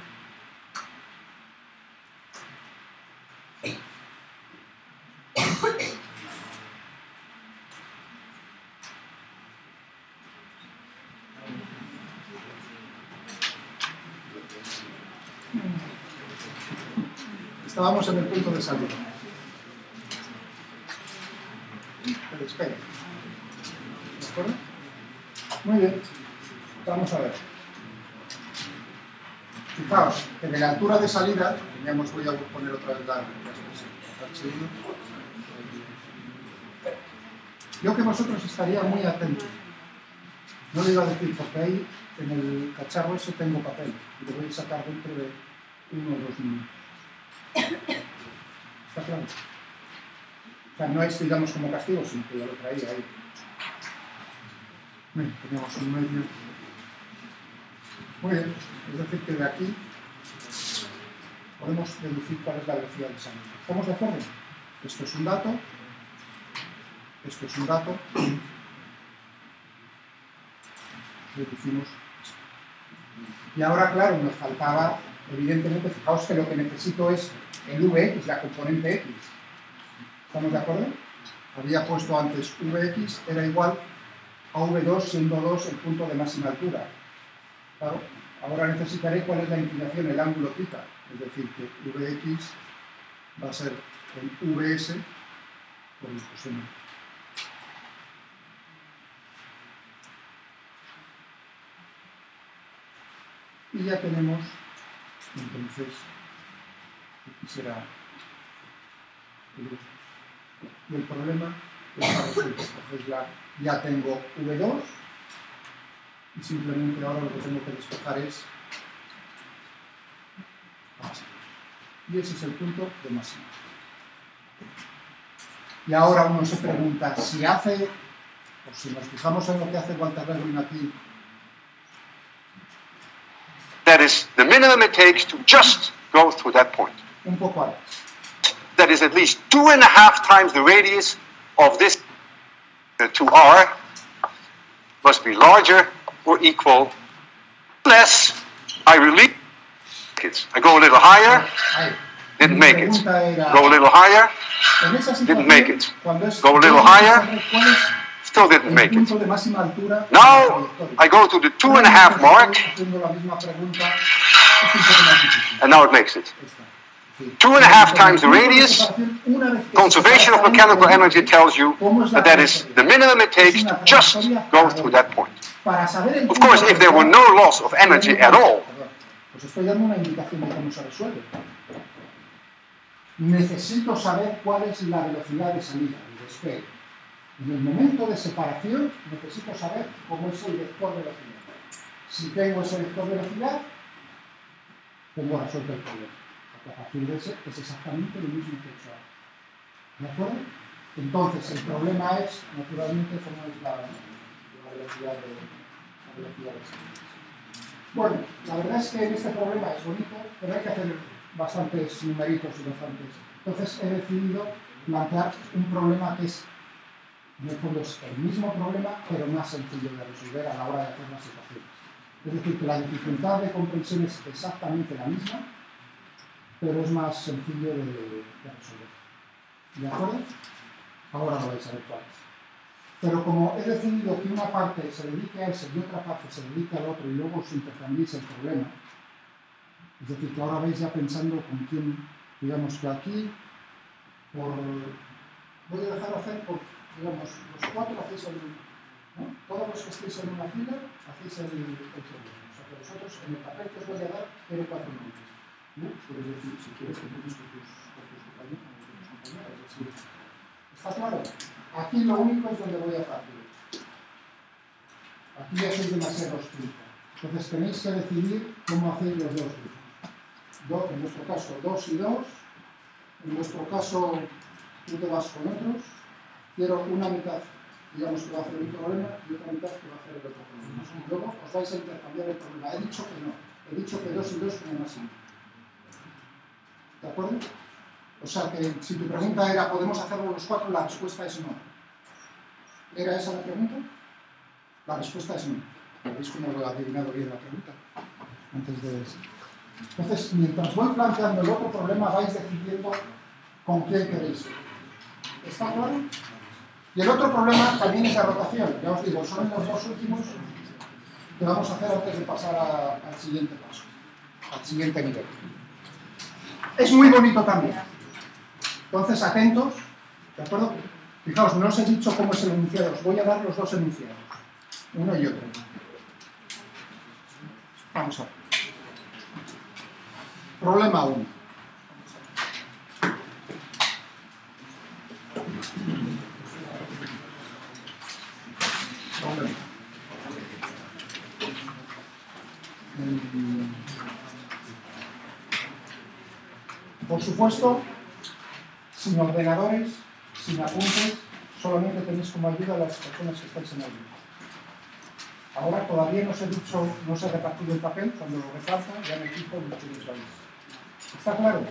Estábamos en el punto de salida. Pero espera. ¿De acuerdo? Muy bien. Vamos a ver. Fijaos que de la altura de salida, teníamos, voy a poner otra vez la expresión, H1. Yo que vosotros estaría muy atentos. No le iba a decir, porque ahí en el cacharro ese tengo papel y lo voy a sacar dentro de 1 o 2 minutos. ¿Está claro? O sea, no es, digamos, como castigo, sino que ya lo traía ahí. Bien, teníamos un medio. Muy bien, es decir, que de aquí podemos deducir cuál es la velocidad de salida. ¿Estamos de acuerdo? Esto es un dato, esto es un dato, deducimos esto. Y ahora, claro, nos faltaba, evidentemente, fijaos que lo que necesito es el Vx, la componente x. ¿Estamos de acuerdo? Había puesto antes Vx, era igual a V2, siendo 2 el punto de máxima altura. Claro, ahora necesitaré cuál es la inclinación, el ángulo θ, es decir, que Vx va a ser el Vs por el coseno. Y ya tenemos, entonces, aquí será y el problema está resuelto. Entonces ya tengo V2 y simplemente ahora lo que tengo que despejar es H. Y ese es el punto de máxima. Y ahora uno se pregunta, si hace Pues si nos fijamos en lo que hace Walter Lewin aquí, that is the minimum it takes to just go through that point. un poco antes. That is at least 2.5 times the radius of this 2r must be larger or equal, unless I release it. I go a little higher, Ahí. didn't Mi make it. pregunta era, Go a little higher, en esa didn't make situación, it. cuando es Go a little vamos higher, saber cuál es still didn't el make it. punto de máxima altura de la Now trayectoria. I go to the 2.5 mark, Haciendo la misma pregunta, es un poco más difícil. and now it makes it. Esta. Sí. 2.5 times the radius. Una vez que Conservation of se mechanical separa energy tells you cómo es la that that is the minimum it takes to just go through that point. para saber el Of course, punto if there were de- no loss of energy at all, Os estoy dando una indicación de cómo se resuelve. Necesito saber cuál es la velocidad de salida, el despegue. En el momento de separación, necesito saber cómo es el vector de velocidad. Si tengo ese vector de velocidad, tengo resuelto el problema. Porque a partir de ese es exactamente lo mismo que he hecho ahora. ¿De acuerdo? Entonces, el problema es, naturalmente, cómo es la velocidad de salida. Bueno, la verdad es que en este problema es bonito, pero hay que hacer bastantes numeritos y bastantes. Entonces he decidido plantear un problema que es, en el fondo, es el mismo problema, pero más sencillo de resolver a la hora de hacer las ecuaciones. Es decir, que la dificultad de comprensión es exactamente la misma, pero es más sencillo de resolver. ¿De acuerdo? Ahora lo vais a ver cuál es. Pero como he decidido que una parte se dedique a ese y otra parte se dedique al otro y luego os intercambiéis el problema, es decir, que ahora vais ya pensando con quién, digamos que aquí, voy a dejar hacer por, digamos, los cuatro hacéis el, ¿no? Todos los que estéis en una fila hacéis el problema. O sea, que vosotros en el papel que os voy a dar, 0,4 minutos. ¿No? Puedes decir, si quieres, que pones con tus compañeros. Es decir, ¿está claro? Aquí lo único es donde voy a partir. Aquí ya sois demasiado estricto. Entonces tenéis que decidir cómo hacéis los dos grupos. En nuestro caso, 2 y 2. En nuestro caso, tú te vas con otros. Quiero una mitad, digamos, que va a hacer un problema y otra mitad que va a hacer el otro problema. Y luego os vais a intercambiar el problema. He dicho que no. He dicho que 2 y 2 son más simple. ¿De acuerdo? O sea que si tu pregunta era, ¿podemos hacerlo los cuatro? La respuesta es no. ¿Era esa la pregunta? La respuesta es no. ¿Veis cómo lo he adivinado bien la pregunta? Antes de eso. Entonces, mientras voy planteando el otro problema, vais decidiendo con quién queréis. ¿Está claro? Y el otro problema también es la rotación. Ya os digo, son los dos últimos que vamos a hacer antes de pasar al siguiente paso, al siguiente nivel. Es muy bonito también. Entonces, atentos, ¿de acuerdo? Fijaos, no os he dicho cómo es el enunciado, os voy a dar los dos enunciados, uno y otro. Vamos a ver. Problema 1. Problema. Por supuesto, sin ordenadores, sin apuntes, solamente tenéis como ayuda a las personas que estáis en el grupo. Ahora todavía no os he dicho, no os he repartido el papel, cuando lo reparta ya me fijo en lo que os vais. ¿Está claro?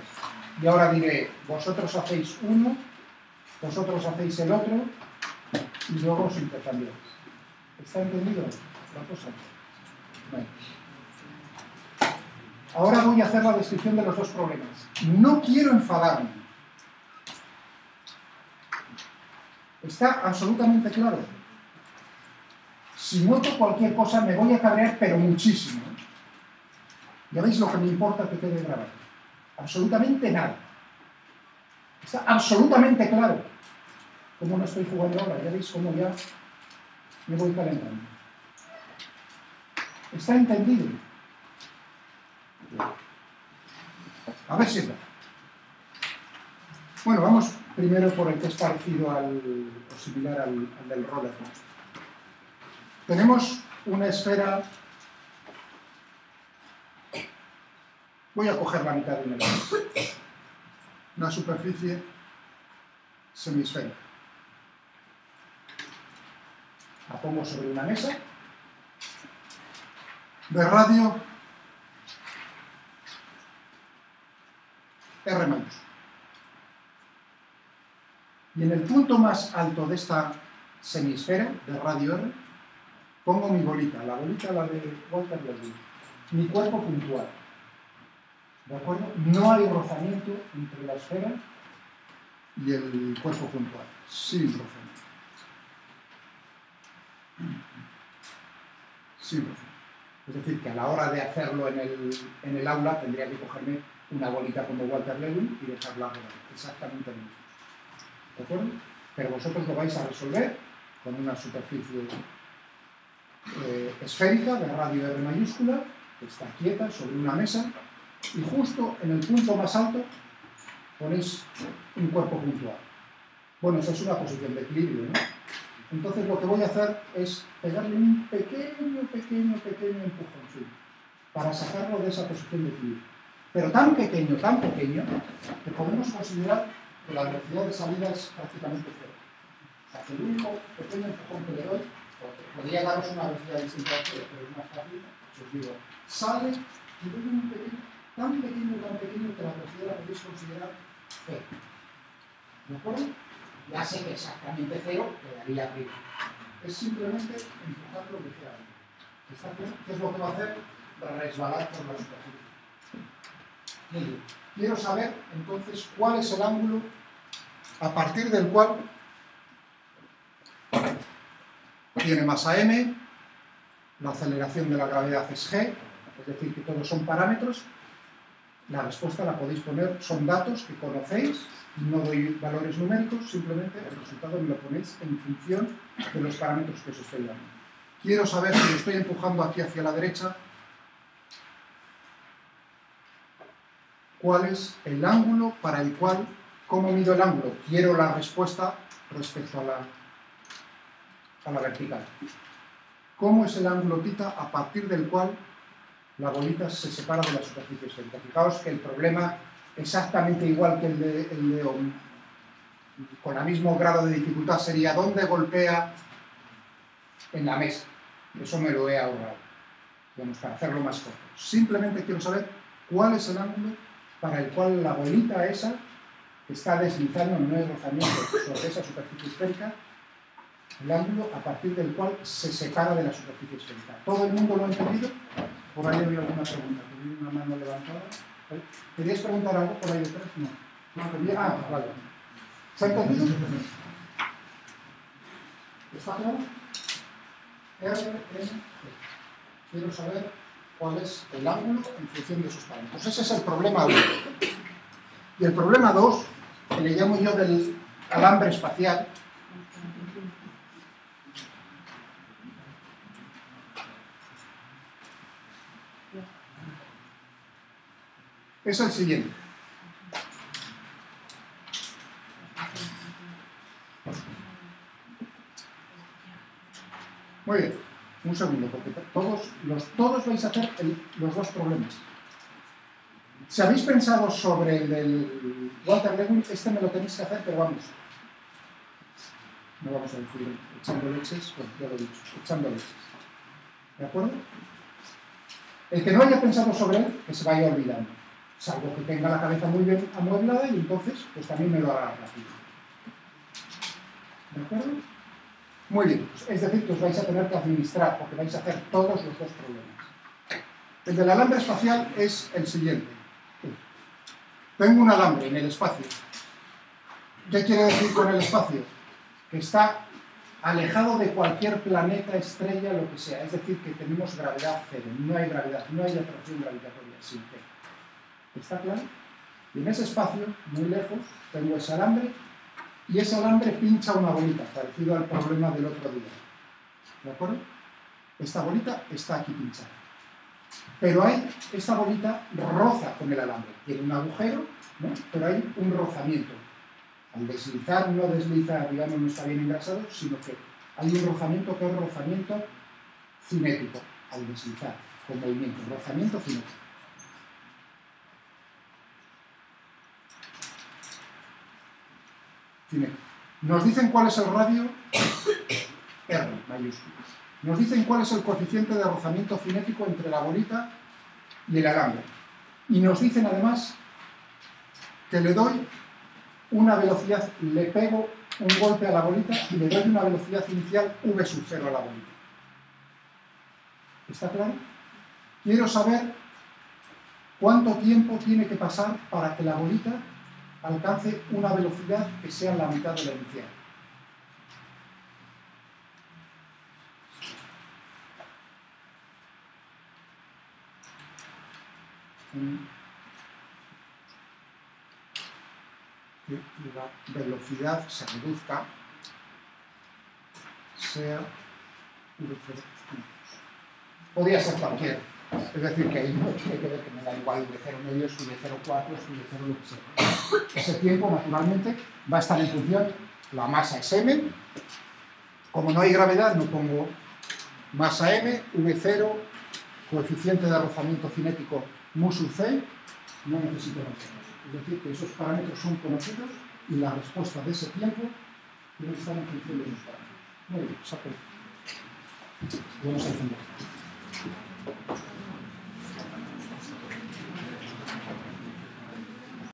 Y ahora diré, vosotros hacéis uno, vosotros hacéis el otro, y luego os intercambiáis. ¿Está entendido la cosa? Bueno. Ahora voy a hacer la descripción de los dos problemas. No quiero enfadarme. ¿Está absolutamente claro? Si noto cualquier cosa me voy a cabrear, pero muchísimo. Ya veis lo que me importa que quede grabado. Absolutamente nada. Está absolutamente claro. Cómo no estoy jugando ahora, ya veis cómo ya me voy calentando. ¿Está entendido? A ver si es verdad. Bueno, vamos primero por el que es parecido o similar al del roller coaster. Tenemos una esfera. Voy a coger la mitad de una superficie semiesférica. La pongo sobre una mesa de radio R mayúscula. Y en el punto más alto de esta semisfera de radio R pongo mi bolita, la de Walter Lewin, mi cuerpo puntual. ¿De acuerdo? No hay rozamiento entre la esfera y el cuerpo puntual, sin rozamiento. Sin rozamiento. Es decir, que a la hora de hacerlo en el aula tendría que cogerme una bolita como Walter Lewin y dejarla rodar. Exactamente lo mismo. ¿De acuerdo? Pero vosotros lo vais a resolver con una superficie esférica de radio R mayúscula, que está quieta sobre una mesa, y justo en el punto más alto ponéis un cuerpo puntual. Bueno, esa es una posición de equilibrio, ¿no? Entonces lo que voy a hacer es pegarle un pequeño empujoncito para sacarlo de esa posición de equilibrio. Pero tan pequeño, que podemos considerar que la velocidad de salida es prácticamente cero. O sea, que el único pequeño empujón que le doy, podría daros una velocidad distinta a cero, pero es más fácil, os digo, sale y doy un pequeño, tan pequeño que la velocidad la podéis considerar cero. ¿De acuerdo? Ya sé que exactamente cero quedaría arriba. Es simplemente empujarlo ligeramente. ¿Está claro? ¿Qué es lo que va a hacer? Resbalar por la superficie. Muy bien. Quiero saber entonces cuál es el ángulo a partir del cual tiene masa m, la aceleración de la gravedad es g, es decir, que todos son parámetros. La respuesta la podéis poner, son datos que conocéis, no doy valores numéricos, simplemente el resultado me lo ponéis en función de los parámetros que os estoy dando. Quiero saber si lo estoy empujando aquí hacia la derecha, cuál es el ángulo para el cual, ¿cómo mido el ángulo? Quiero la respuesta respecto a la vertical. ¿Cómo es el ángulo θ a partir del cual la bolita se separa de la superficie esférica? Fijaos que el problema exactamente igual que el de con el mismo grado de dificultad sería ¿dónde golpea? En la mesa. Eso me lo he ahorrado, digamos, para hacerlo más corto. Simplemente quiero saber cuál es el ángulo para el cual la bolita esa está deslizando en un rozamiento sobre esa superficie esférica, el ángulo a partir del cual se separa de la superficie esférica. ¿Todo el mundo lo ha entendido? Por ahí había alguna pregunta. ¿Tenía una mano levantada? ¿Queríais preguntar algo por ahí detrás? No. Vale. ¿Se ha entendido? ¿Está claro? R, N, G. Quiero saber cuál es el ángulo en función de sus parámetros. Ese es el problema 1. Y el problema 2, que le llamo yo del alambre espacial, es el siguiente. Muy bien, un segundo, porque todos vais a hacer los dos problemas. Si habéis pensado sobre el del Walter Lewin, este me lo tenéis que hacer, pero vamos. No vamos a decir echando leches, bueno, ya lo he dicho, echando leches. ¿De acuerdo? El que no haya pensado sobre él, que se vaya olvidando. Salvo que tenga la cabeza muy bien amueblada y entonces, pues también me lo hará rápido. ¿De acuerdo? Muy bien, es decir, que os vais a tener que administrar, porque vais a hacer todos los dos problemas. El del alambre espacial es el siguiente. Tengo un alambre en el espacio. ¿Qué quiere decir con el espacio? Que está alejado de cualquier planeta, estrella, lo que sea. Es decir, que tenemos gravedad cero. No hay gravedad, no hay atracción gravitatoria, sin G. ¿Está claro? Y en ese espacio, muy lejos, tengo ese alambre y ese alambre pincha una bolita, parecido al problema del otro día. ¿De acuerdo? Esta bolita está aquí pinchada. Pero esta bolita roza con el alambre. Tiene un agujero, ¿no? Pero hay un rozamiento. Al deslizar no desliza, digamos, no está bien engrasado, sino que hay un rozamiento que es rozamiento cinético, al deslizar, con movimiento, rozamiento cinético. Nos dicen cuál es el radio R mayúsculo. Nos dicen cuál es el coeficiente de rozamiento cinético entre la bolita y el alambre. Y nos dicen además que le doy una velocidad, le pego un golpe a la bolita y le doy una velocidad inicial v sub 0 a la bolita. ¿Está claro? Quiero saber cuánto tiempo tiene que pasar para que la bolita alcance una velocidad que sea la mitad de la inicial. Que la velocidad se reduzca, sea v0. Podría ser cualquiera. Es decir, que ahí no tiene que ver que me da igual v0 medio, v0 4, v0 lo que sea. Ese tiempo, naturalmente, va a estar en función, la masa es m. Como no hay gravedad, no pongo masa m, v0, coeficiente de rozamiento cinético mu sub c, no necesito más. Es decir, que esos parámetros son conocidos y la respuesta de ese tiempo tiene que estar en función de esos parámetros. Muy bien, saco. Vamos a encender.